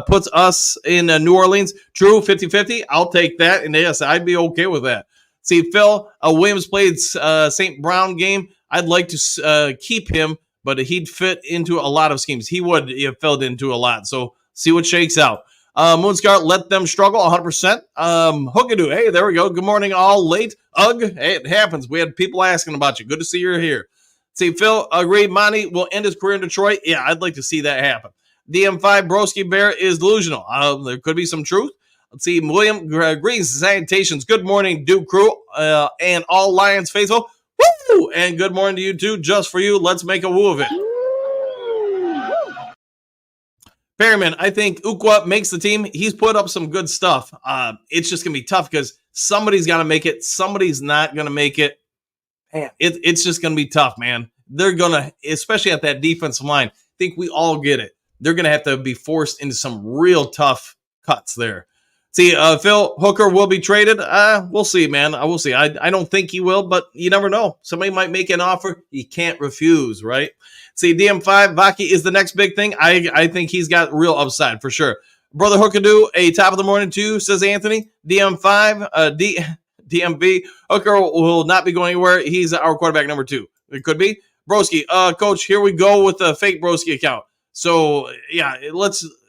puts us in New Orleans. True, 50-50. I'll take that. And yes, I'd be okay with that. See, Phil, Williams played St. Brown game. I'd like to keep him, but he'd fit into a lot of schemes. He would have filled into a lot. So see what shakes out. Moonscar, let them struggle 100%. Hookadoo, hey, there we go. Good morning, all late. Ugh, hey, it happens. We had people asking about you. Good to see you're here. See, Phil, agreed. Monty will end his career in Detroit. Yeah, I'd like to see that happen. DM5, Broski Bear is delusional. There could be some truth. Let's see, William Greens, salutations. Good morning, Duke crew, and all Lions faithful. Woo! And good morning to you too. Just for you, let's make a woo of it. Perryman, I think Ukwa makes the team. He's put up some good stuff. It's just going to be tough because somebody's got to make it. Somebody's not going to make it. Man, it's just going to be tough, man. They're going to, especially at that defensive line, I think we all get it. They're going to have to be forced into some real tough cuts there. See, Phil Hooker will be traded. We'll see, man. We'll see. I don't think he will, but you never know. Somebody might make an offer. You can't refuse, right? See, DM5, Vaki is the next big thing. I think he's got real upside for sure. Brother Hookadoo, a top of the morning too, says Anthony. DM5, DMV, Hooker will not be going anywhere. He's our quarterback number 2. It could be. Broski, coach, here we go with the fake Broski account. So, yeah,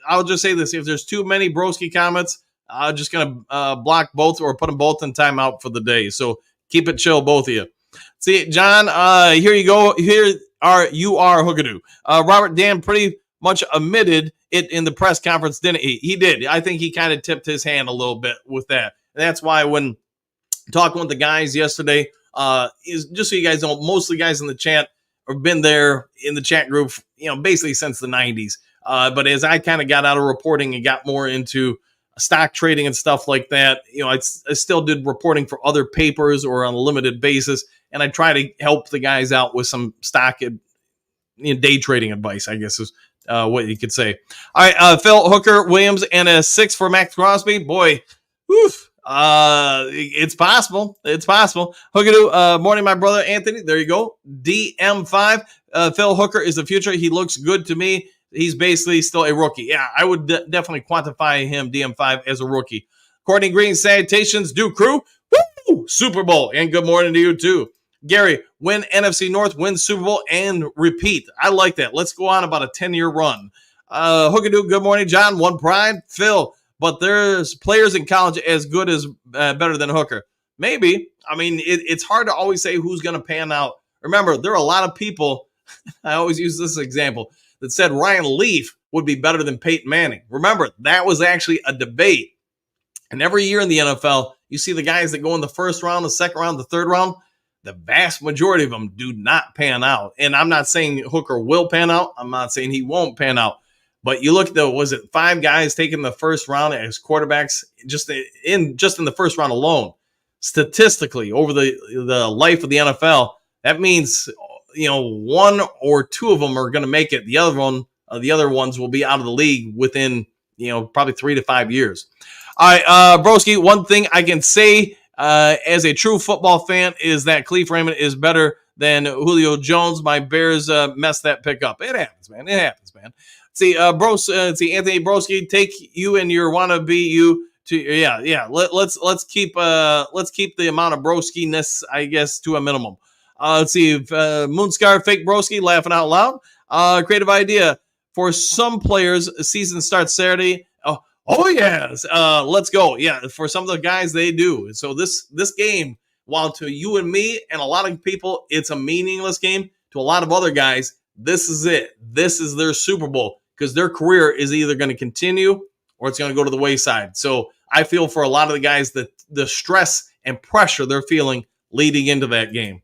I'll just say this. If there's too many Broski comments, I'm just going to block both or put them both in timeout for the day. So keep it chill, both of you. See, John, here you go. You are Hookadoo. Robert Dan pretty much admitted it in the press conference, didn't he? He did. I think he kind of tipped his hand a little bit with that. And that's why when talking with the guys yesterday, is just so you guys know, most of the guys in the chat have been there in the chat group, basically since the 90s. But as I kind of got out of reporting and got more into stock trading and stuff like that, I still did reporting for other papers or on a limited basis. And I try to help the guys out with some stock day trading advice, I guess is what you could say. All right, Phil Hooker, Williams, and a 6 for Max Crosby. Boy, oof. It's possible. It's possible. Hookadoo, morning, my brother Anthony. There you go. DM5. Phil Hooker is the future. He looks good to me. he's basically still a rookie. Yeah, I would definitely quantify him, DM5, as a rookie. Courtney Green, salutations, Duke Crew. Woo! Super Bowl, and good morning to you too. Gary, win NFC North, win Super Bowl, and repeat. I like that. Let's go on about a 10-year run. Hookadoo, good morning, John. One pride, Phil. But there's players in college as good as better than Hooker. Maybe. I mean, it's hard to always say who's going to pan out. Remember, there are a lot of people, I always use this example, that said Ryan Leaf would be better than Peyton Manning. Remember, that was actually a debate. And every year in the NFL, you see the guys that go in the first round, the second round, the third round, the vast majority of them do not pan out. And I'm not saying Hooker will pan out. I'm not saying he won't pan out. But you look at was it 5 guys taking the first round as quarterbacks just in the first round alone? Statistically, over the life of the NFL, that means 1 or 2 of them are going to make it. The other ones will be out of the league within probably 3 to 5 years. All right, Broski. One thing I can say as a true football fan is that Cleve Raymond is better than Julio Jones. My Bears messed that pick up. It happens, man. It happens, man. See, Anthony Broski, take you and your wannabe you to Let's keep the amount of Broski-ness, I guess, to a minimum. Let's see, Moonscar, fake Broski, laughing out loud. Creative idea for some players. Season starts Saturday. Oh yes, let's go. Yeah, for some of the guys they do. So this game, while to you and me and a lot of people, it's a meaningless game. To a lot of other guys, this is it. This is their Super Bowl. Because their career is either going to continue or it's going to go to the wayside. So I feel for a lot of the guys that the stress and pressure they're feeling leading into that game.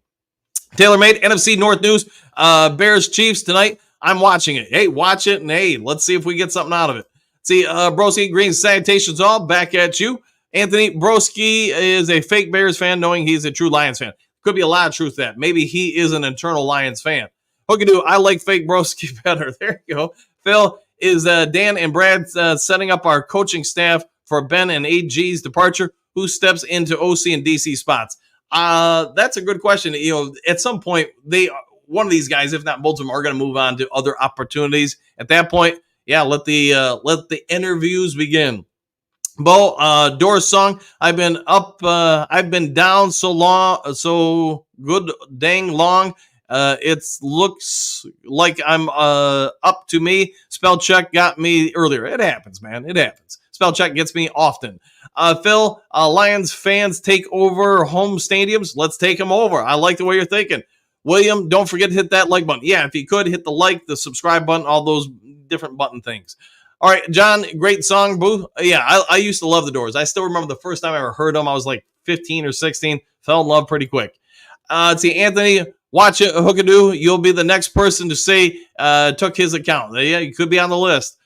TaylorMade, NFC North news, Bears Chiefs tonight. I'm watching it. Hey, watch it, and hey, let's see if we get something out of it. See, Broski Green, salutations all, back at you. Anthony Broski is a fake Bears fan knowing he's a true Lions fan. Could be a lot of truth to that. Maybe he is an internal Lions fan. Hookadoo, I like fake Broski better. There you go. Phil, is Dan and Brad setting up our coaching staff for Ben and AG's departure? Who steps into OC and DC spots? That's a good question. At some point, one of these guys, if not both of them, are going to move on to other opportunities. At that point, yeah, let the interviews begin. Bo, Doors song. I've been down so good dang long. It looks like I'm up to me. Spell check got me earlier. It happens, man. It happens. Spell check gets me often. Phil, Lions fans take over home stadiums. Let's take them over. I like the way you're thinking. William, don't forget to hit that like button. Yeah, if you could, hit the like, the subscribe button, all those different button things. All right, John, great song, boo. Yeah, I used to love the Doors. I still remember the first time I ever heard them. I was like 15 or 16. Fell in love pretty quick. See, Anthony, watch it, Hookadoo. You'll be the next person to say took his account. Yeah, you could be on the list.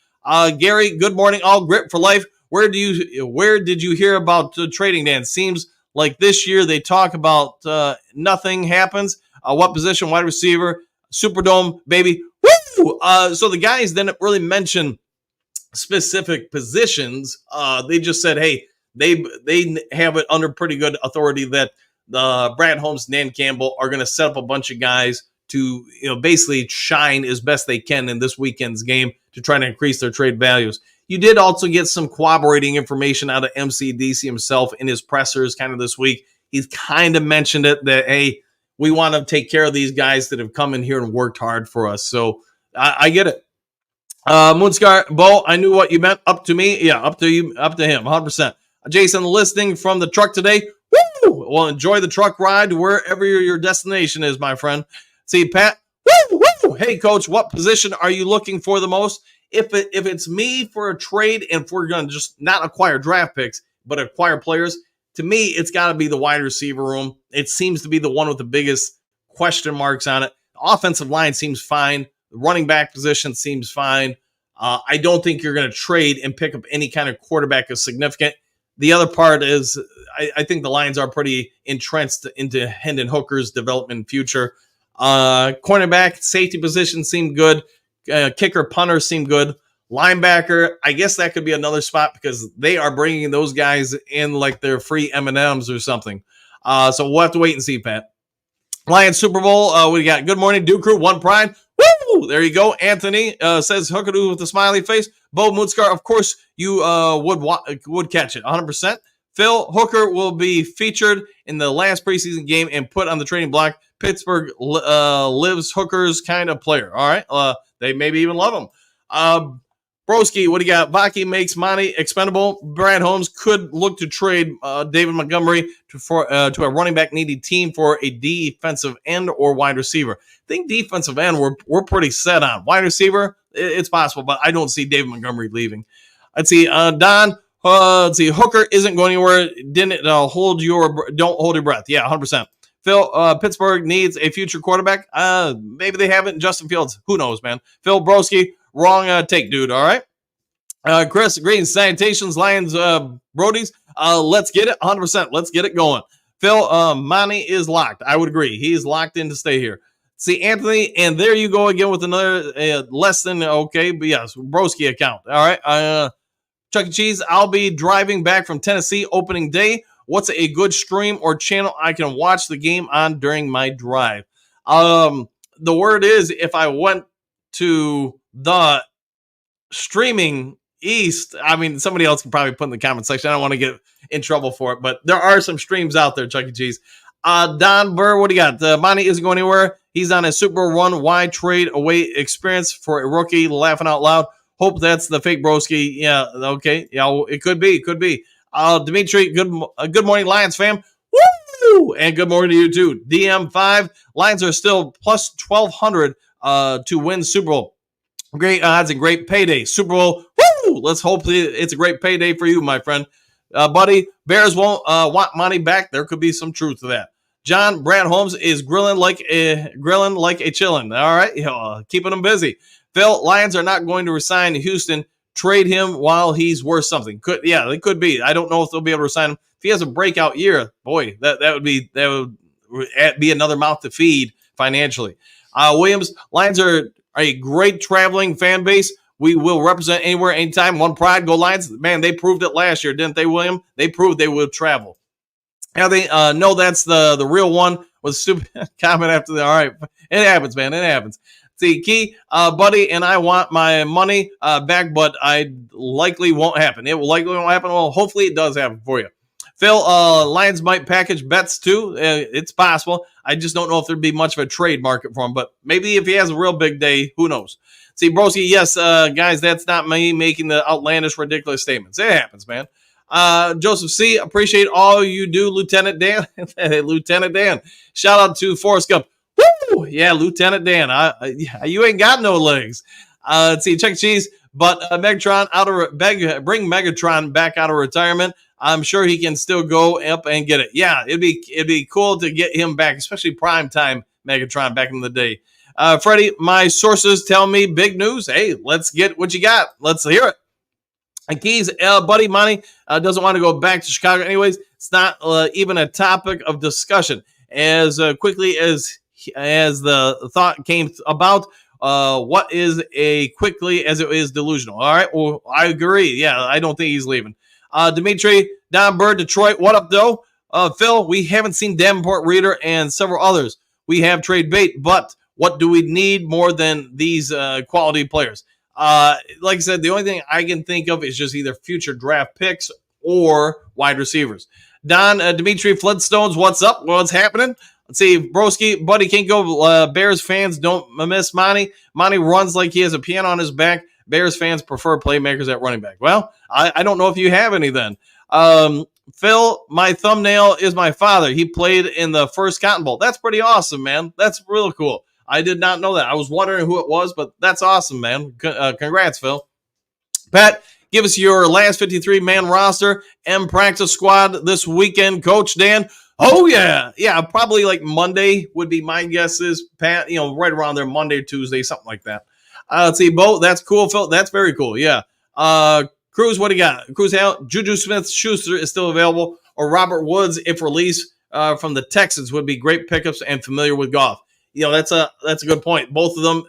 Gary, good morning, all grit for life. Where did you hear about trading, Dan? Seems like this year they talk about nothing happens. What position? Wide receiver, Superdome, baby. Woo! So the guys didn't really mention specific positions. They just said, hey, they have it under pretty good authority that the Brad Holmes and Dan Campbell are going to set up a bunch of guys to basically shine as best they can in this weekend's game to try to increase their trade values. You did also get some corroborating information out of MCDC himself in his pressers kind of this week. He's kind of mentioned it that, hey, we want to take care of these guys that have come in here and worked hard for us. So I get it. Moonscar, Bo, I knew what you meant. Up to me. Yeah, up to you, up to him, 100%. Jason, listening from the truck today. Woo! Well, enjoy the truck ride wherever your destination is, my friend. See, Pat. Woo! Woo! Hey, Coach, what position are you looking for the most? If it's me for a trade and if we're going to just not acquire draft picks, but acquire players, to me, it's got to be the wide receiver room. It seems to be the one with the biggest question marks on it. The offensive line seems fine. The running back position seems fine. I don't think you're going to trade and pick up any kind of quarterback as significant. The other part is I think the Lions are pretty entrenched into Hendon Hooker's development future. Cornerback, safety position seemed good. Kicker, punter seemed good. Linebacker, I guess that could be another spot because they are bringing those guys in like they're free M&Ms or something. So we'll have to wait and see, Pat. Lions Super Bowl, we got good morning, Duke Crew, one pride. Woo! There you go. Anthony says Hookadoo with a smiley face. Bo Moonscar, of course, you would catch it 100%. Phil, Hooker will be featured in the last preseason game and put on the trading block. Pittsburgh lives Hooker's kind of player. All right. They maybe even love him. Broski, what do you got? Vaki makes Monty expendable. Brad Holmes could look to trade David Montgomery to a running back needy team for a defensive end or wide receiver. I think defensive end we're pretty set on. Wide receiver, it's possible, but I don't see David Montgomery leaving. Let's see. Don, let's see. Hooker isn't going anywhere. Don't hold your breath. Yeah, 100%. Phil, Pittsburgh needs a future quarterback. Maybe they haven't. Justin Fields, who knows, man. Phil Broski, wrong take, dude. All right. Chris, greetings, salutations, Lions, Brodies. Let's get it, 100%. Let's get it going. Phil, Monty is locked. I would agree. He's locked in to stay here. See, Anthony, and there you go again with another less than okay, but yes, Broski account. All right. Chuck E. Cheese, I'll be driving back from Tennessee opening day. What's a good stream or channel I can watch the game on during my drive? The word is, if I went to the streaming east, I mean, somebody else can probably put in the comment section. I don't want to get in trouble for it, but there are some streams out there, Chuck E. Cheese. Don Burr, what do you got? Monty isn't going anywhere. He's on a Super Run wide trade away experience for a rookie, laughing out loud. Hope that's the fake broski. Yeah, okay. Yeah, it could be. Dimitri, good morning, Lions fam. Woo! And good morning to you too. DM5, Lions are still plus 1,200 to win Super Bowl. Great odds and great payday. Super Bowl, woo! Let's hope it's a great payday for you, my friend. Buddy, Bears won't want money back. There could be some truth to that. John, Brad Holmes is grilling like a chillin'. All right, keeping them busy. Phil, Lions are not going to resign Houston. Trade him while he's worth something. They could be. I don't know if they'll be able to resign him. If he has a breakout year, boy, that would be another mouth to feed financially. Williams, Lions are a great traveling fan base. We will represent anywhere, anytime. One pride, go Lions. Man, they proved it last year, didn't they, William? They proved they will travel. Now they know that's the real one. Was stupid comment after the. All right, it happens, man. It happens. See, Key, buddy, and I want my money back, but I likely won't happen. It will likely won't happen. Well, hopefully it does happen for you. Phil, Lions might package bets too. It's possible. I just don't know if there'd be much of a trade market for him, but maybe if he has a real big day, who knows? See, Broski, yes, guys, that's not me making the outlandish, ridiculous statements. It happens, man. Joseph C., appreciate all you do, Lieutenant Dan. Lieutenant Dan. Shout out to Forrest Gump. Woo! Yeah, Lieutenant Dan. You ain't got no legs. Let's see, Chuck E. Cheese. But Megatron bring Megatron back out of retirement. I'm sure he can still go up and get it. Yeah, it'd be cool to get him back, especially primetime Megatron back in the day. Freddie, my sources tell me big news. Hey, let's get what you got. Let's hear it. And Keys, buddy, Monty doesn't want to go back to Chicago anyways. It's not even a topic of discussion. As quickly as the thought came about, what is quickly as it is delusional. All right, well, I agree. Yeah, I don't think he's leaving. Dimitri, Don Bird, Detroit, what up, though? Phil, we haven't seen Davenport, Reader, and several others. We have trade bait, but what do we need more than these quality players? Like I said, the only thing I can think of is just either future draft picks or wide receivers. Don, Dimitri Flintstones, what's up? What's happening? Let's see, Broski, buddy, can't go. Bears fans don't miss Monty. Monty runs like he has a piano on his back. Bears fans prefer playmakers at running back. Well, I don't know if you have any then. Phil, my thumbnail is my father. He played in the first Cotton Bowl. That's pretty awesome, man. That's really cool. I did not know that. I was wondering who it was, but that's awesome, man. Congrats, Phil. Pat, give us your last 53-man roster and practice squad this weekend, Coach Dan. Oh, yeah. Yeah, probably like Monday would be my guess is, Pat, right around there, Monday, Tuesday, something like that. Let's see, Bo, that's cool, Phil. That's very cool, yeah. Cruz, what do you got? Cruz out. Juju Smith-Schuster is still available, or Robert Woods, if released from the Texans, would be great pickups and familiar with golf. That's a good point. Both of them,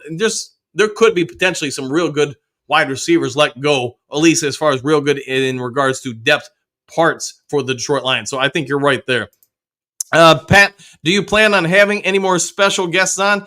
there could be potentially some real good wide receivers let go, at least as far as real good in regards to depth parts for the Detroit Lions. So I think you're right there. Pat, do you plan on having any more special guests on?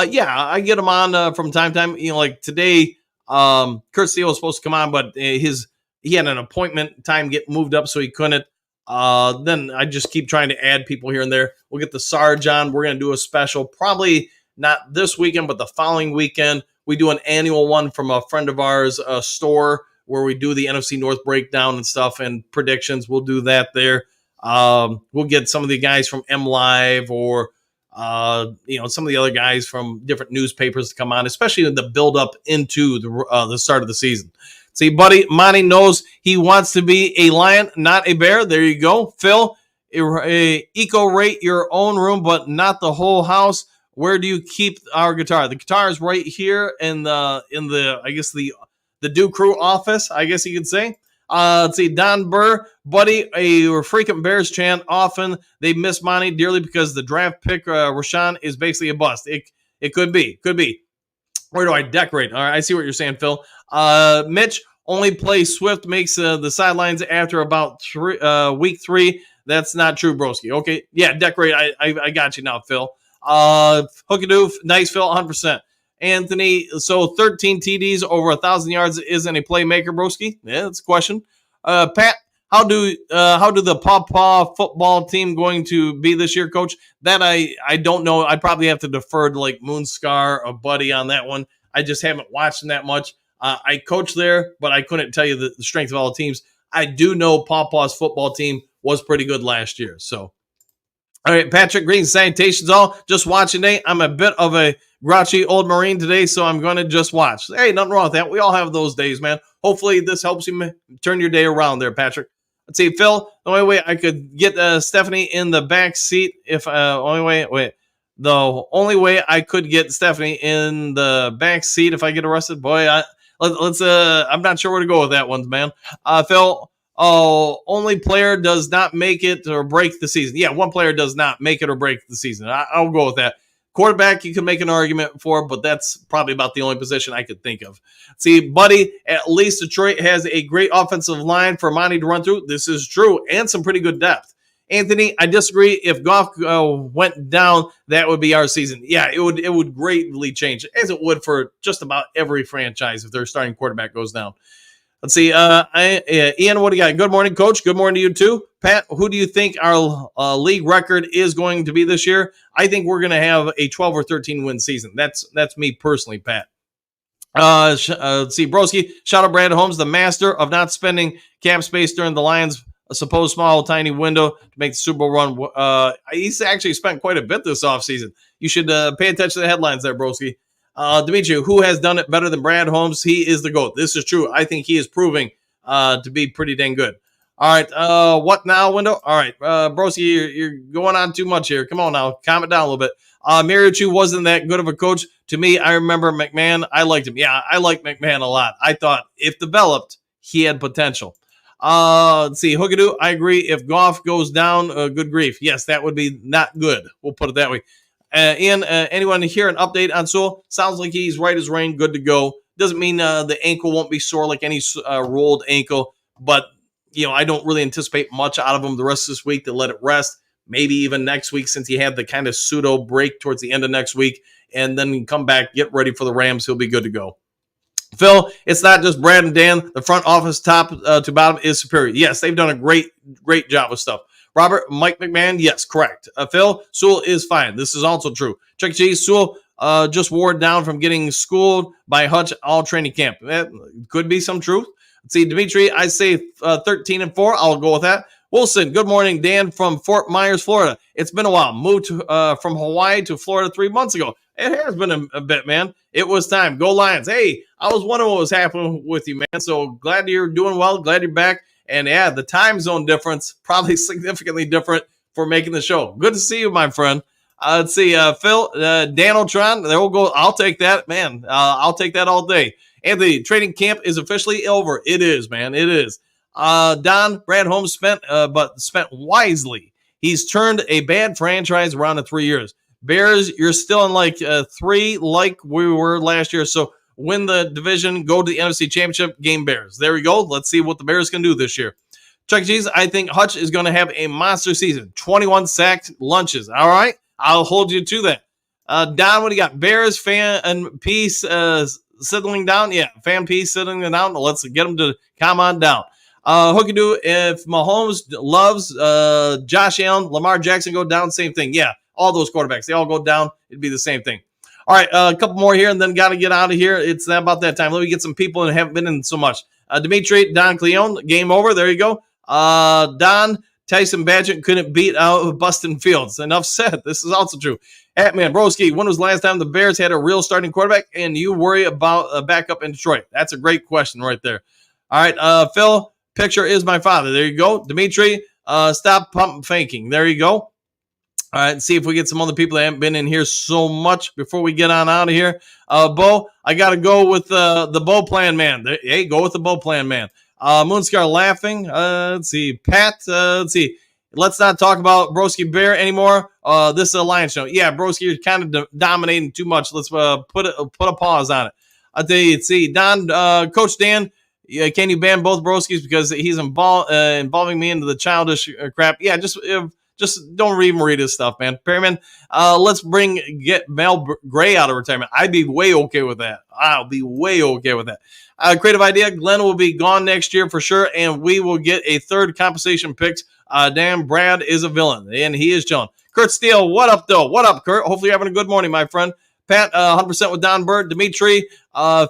Yeah, I get them on from time to time. Like today, Kurt Steele was supposed to come on, but he had an appointment time get moved up, so he couldn't. Then I just keep trying to add people here and there. We'll get the Sarge on. We're going to do a special, probably not this weekend, but the following weekend. We do an annual one from a friend of ours, a store, where we do the NFC North breakdown and stuff and predictions. We'll do that there. We'll get some of the guys from M Live or some of the other guys from different newspapers to come on, especially in the build up into the start of the season. See, buddy, Monty knows he wants to be a Lion, not a Bear. There you go, Phil. Eco-rate your own room, but not the whole house. Where do you keep our guitar? The guitar is right here in the I guess the Do Crew office, I guess you could say. Let's see, Don Burr, buddy, a frequent Bears chant. Often they miss Monty dearly because the draft pick, Rashawn, is basically a bust. It could be. Where do I decorate? All right, I see what you're saying, Phil. Mitch, only play Swift makes the sidelines after about week 3. That's not true, broski. Okay, yeah, decorate. I got you now, Phil. Hookadoof, nice, Phil, 100%. Anthony, so 13 TDs over 1,000 yards isn't a playmaker, broski? Yeah, that's a question. Pat, how do the Paw football team going to be this year, Coach? That I don't know. I probably have to defer to like Moonscar or Buddy on that one. I just haven't watched them that much. I coach there, but I couldn't tell you the strength of all the teams. I do know Pawpaw's football team was pretty good last year. So, all right, Patrick, greetings, salutations all. Just watching today. I'm a bit of a grouchy old Marine today, so I'm going to just watch. Hey, nothing wrong with that. We all have those days, man. Hopefully this helps you turn your day around there, Patrick. Let's see, Phil, the only way I could get Stephanie in the back seat the only way I could get Stephanie in the back seat if I get arrested, boy, I'm not sure where to go with that one, man. Phil, only player does not make it or break the season. Yeah, one player does not make it or break the season. I'll go with that. Quarterback, you can make an argument for, but that's probably about the only position I could think of. See, buddy, at least Detroit has a great offensive line for Monty to run through. This is true, and some pretty good depth. Anthony, I disagree. If Goff went down, that would be our season. Yeah, it would greatly change, as it would for just about every franchise if their starting quarterback goes down. Let's see. Ian, what do you got? Good morning, Coach. Good morning to you, too. Pat, who do you think our league record is going to be this year? I think we're going to have a 12 or 13 win season. That's me personally, Pat. Let's see. Broski, shout out Brad Holmes, the master of not spending cap space during the Lions' supposed small, tiny window to make the Super Bowl run. He's actually spent quite a bit this offseason. You should pay attention to the headlines there, Broski. Dimitri, who has done it better than Brad Holmes? He is the GOAT. This is true. I think he is proving to be pretty dang good. All right. What now, window? All right. Broski, you're going on too much here. Come on now. Calm it down a little bit. Mariucci wasn't that good of a coach. To me, I remember McMahon. I liked him. Yeah, I like McMahon a lot. I thought if developed, he had potential. Let's see. Hookadoo, I agree. If Goff goes down, good grief. Yes, that would be not good. We'll put it that way. Ian, anyone hear an update on Sewell? Sounds like he's right as rain, good to go. Doesn't mean the ankle won't be sore like any rolled ankle, but I don't really anticipate much out of him the rest of this week to let it rest. Maybe even next week, since he had the kind of pseudo break towards the end of next week, and then come back, get ready for the Rams. He'll be good to go. Phil, it's not just Brad and Dan. The front office, top to bottom, is superior. Yes, they've done a great job with stuff. Robert, Mike McMahon, yes, correct. Phil, Sewell is fine. This is also true. Chuck G, Sewell just wore down from getting schooled by Hutch all training camp. That could be some truth. Let's see, Dimitri, I say 13-4. I'll go with that. Wilson, good morning. Dan from Fort Myers, Florida. It's been a while. Moved from Hawaii to Florida 3 months ago. It has been a bit, man. It was time. Go Lions. Hey, I was wondering what was happening with you, man. So glad you're doing well. Glad you're back. And yeah, the time zone difference, probably significantly different for making the show. Good to see you, my friend. Let's see, Phil, Danotron, there we'll go. I'll take that, man. I'll take that all day. Anthony, training camp is officially over. It is, man. It is. Don, Brad Holmes spent wisely. He's turned a bad franchise around in 3 years. Bears, you're still in like 3 like we were last year. So win the division, go to the NFC Championship, game Bears. There we go. Let's see what the Bears can do this year. Chuck E. Cheese, I think Hutch is going to have a monster season. 21 sacked lunches. All right. I'll hold you to that. Don, what do you got? Bears, fan, and peace settling down? Yeah, fan peace settling down. Let's get them to calm on down. Hookadoo, if Mahomes loves Josh Allen, Lamar Jackson go down, same thing. Yeah, all those quarterbacks, they all go down. It'd be the same thing. All right, a couple more here, and then got to get out of here. It's about that time. Let me get some people that haven't been in so much. Dimitri, Don Cleone, game over. There you go. Don, Tyson Badgett couldn't beat out Bustin Fields. Enough said. This is also true. Atman, Broski, when was the last time the Bears had a real starting quarterback and you worry about a backup in Detroit? That's a great question right there. All right, Phil, picture is my father. There you go. Dimitri, stop pump faking. There you go. All right, see if we get some other people that haven't been in here so much before we get on out of here. Bo, I got to go with the Bo Plan Man. Hey, go with the Bo Plan Man. Moonscar laughing. Let's see. Pat, let's see. Let's not talk about Broski Bear anymore. This is a Lions show. Yeah, Broski, you're kind of dominating too much. Let's put a pause on it. I'll tell you, see, Don, Coach Dan, can you ban both Broskis because he's involving me into the childish crap? Yeah, just don't even read his stuff, man. Perryman, let's get Mel Gray out of retirement. I'd be way okay with that. I'll be way okay with that. Creative idea. Glenn will be gone next year for sure, and we will get a third compensation pick. Damn, Brad is a villain, and he is chilling. Kurt Steele, what up, though? What up, Kurt? Hopefully you're having a good morning, my friend. Pat, 100% with Don Bird. Dimitri,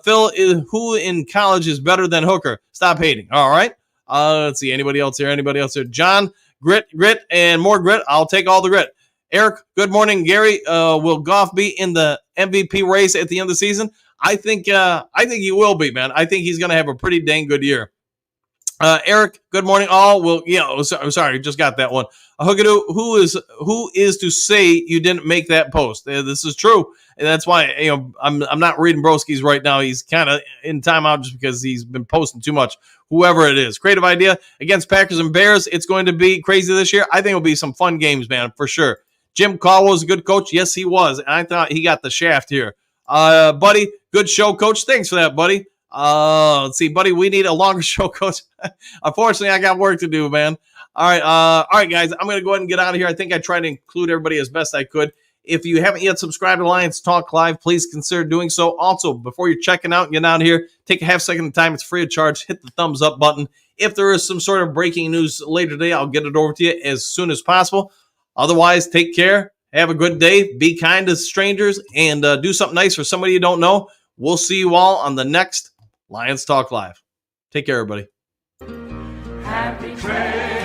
Phil, who in college is better than Hooker? Stop hating. All right. Let's see. Anybody else here? John, grit, and more grit. I'll take all the grit. Eric, good morning. Gary, will Goff be in the MVP race at the end of the season? I think he will be, man. I think he's going to have a pretty dang good year. Eric, good morning, all. Well, I'm sorry, just got that one. Hookadoo, who is to say you didn't make that post? This is true, and that's why I'm not reading Broski's right now. He's kind of in timeout just because he's been posting too much. Whoever it is, creative idea against Packers and Bears. It's going to be crazy this year. I think it'll be some fun games, man, for sure. Jim Caldwell was a good coach. Yes, he was, and I thought he got the shaft here. Buddy, good show, coach. Thanks for that, buddy. Let's see, buddy, we need a longer show, coach. Unfortunately, I got work to do, man. All right, guys, I'm going to go ahead and get out of here. I think I tried to include everybody as best I could. If you haven't yet subscribed to Lions Talk Live, please consider doing so. Also, before you're checking out and getting out of here, take a half second of time. It's free of charge. Hit the thumbs up button. If there is some sort of breaking news later today, I'll get it over to you as soon as possible. Otherwise, take care. Have a good day. Be kind to strangers and do something nice for somebody you don't know. We'll see you all on the next Lions Talk Live. Take care, everybody. Happy trail.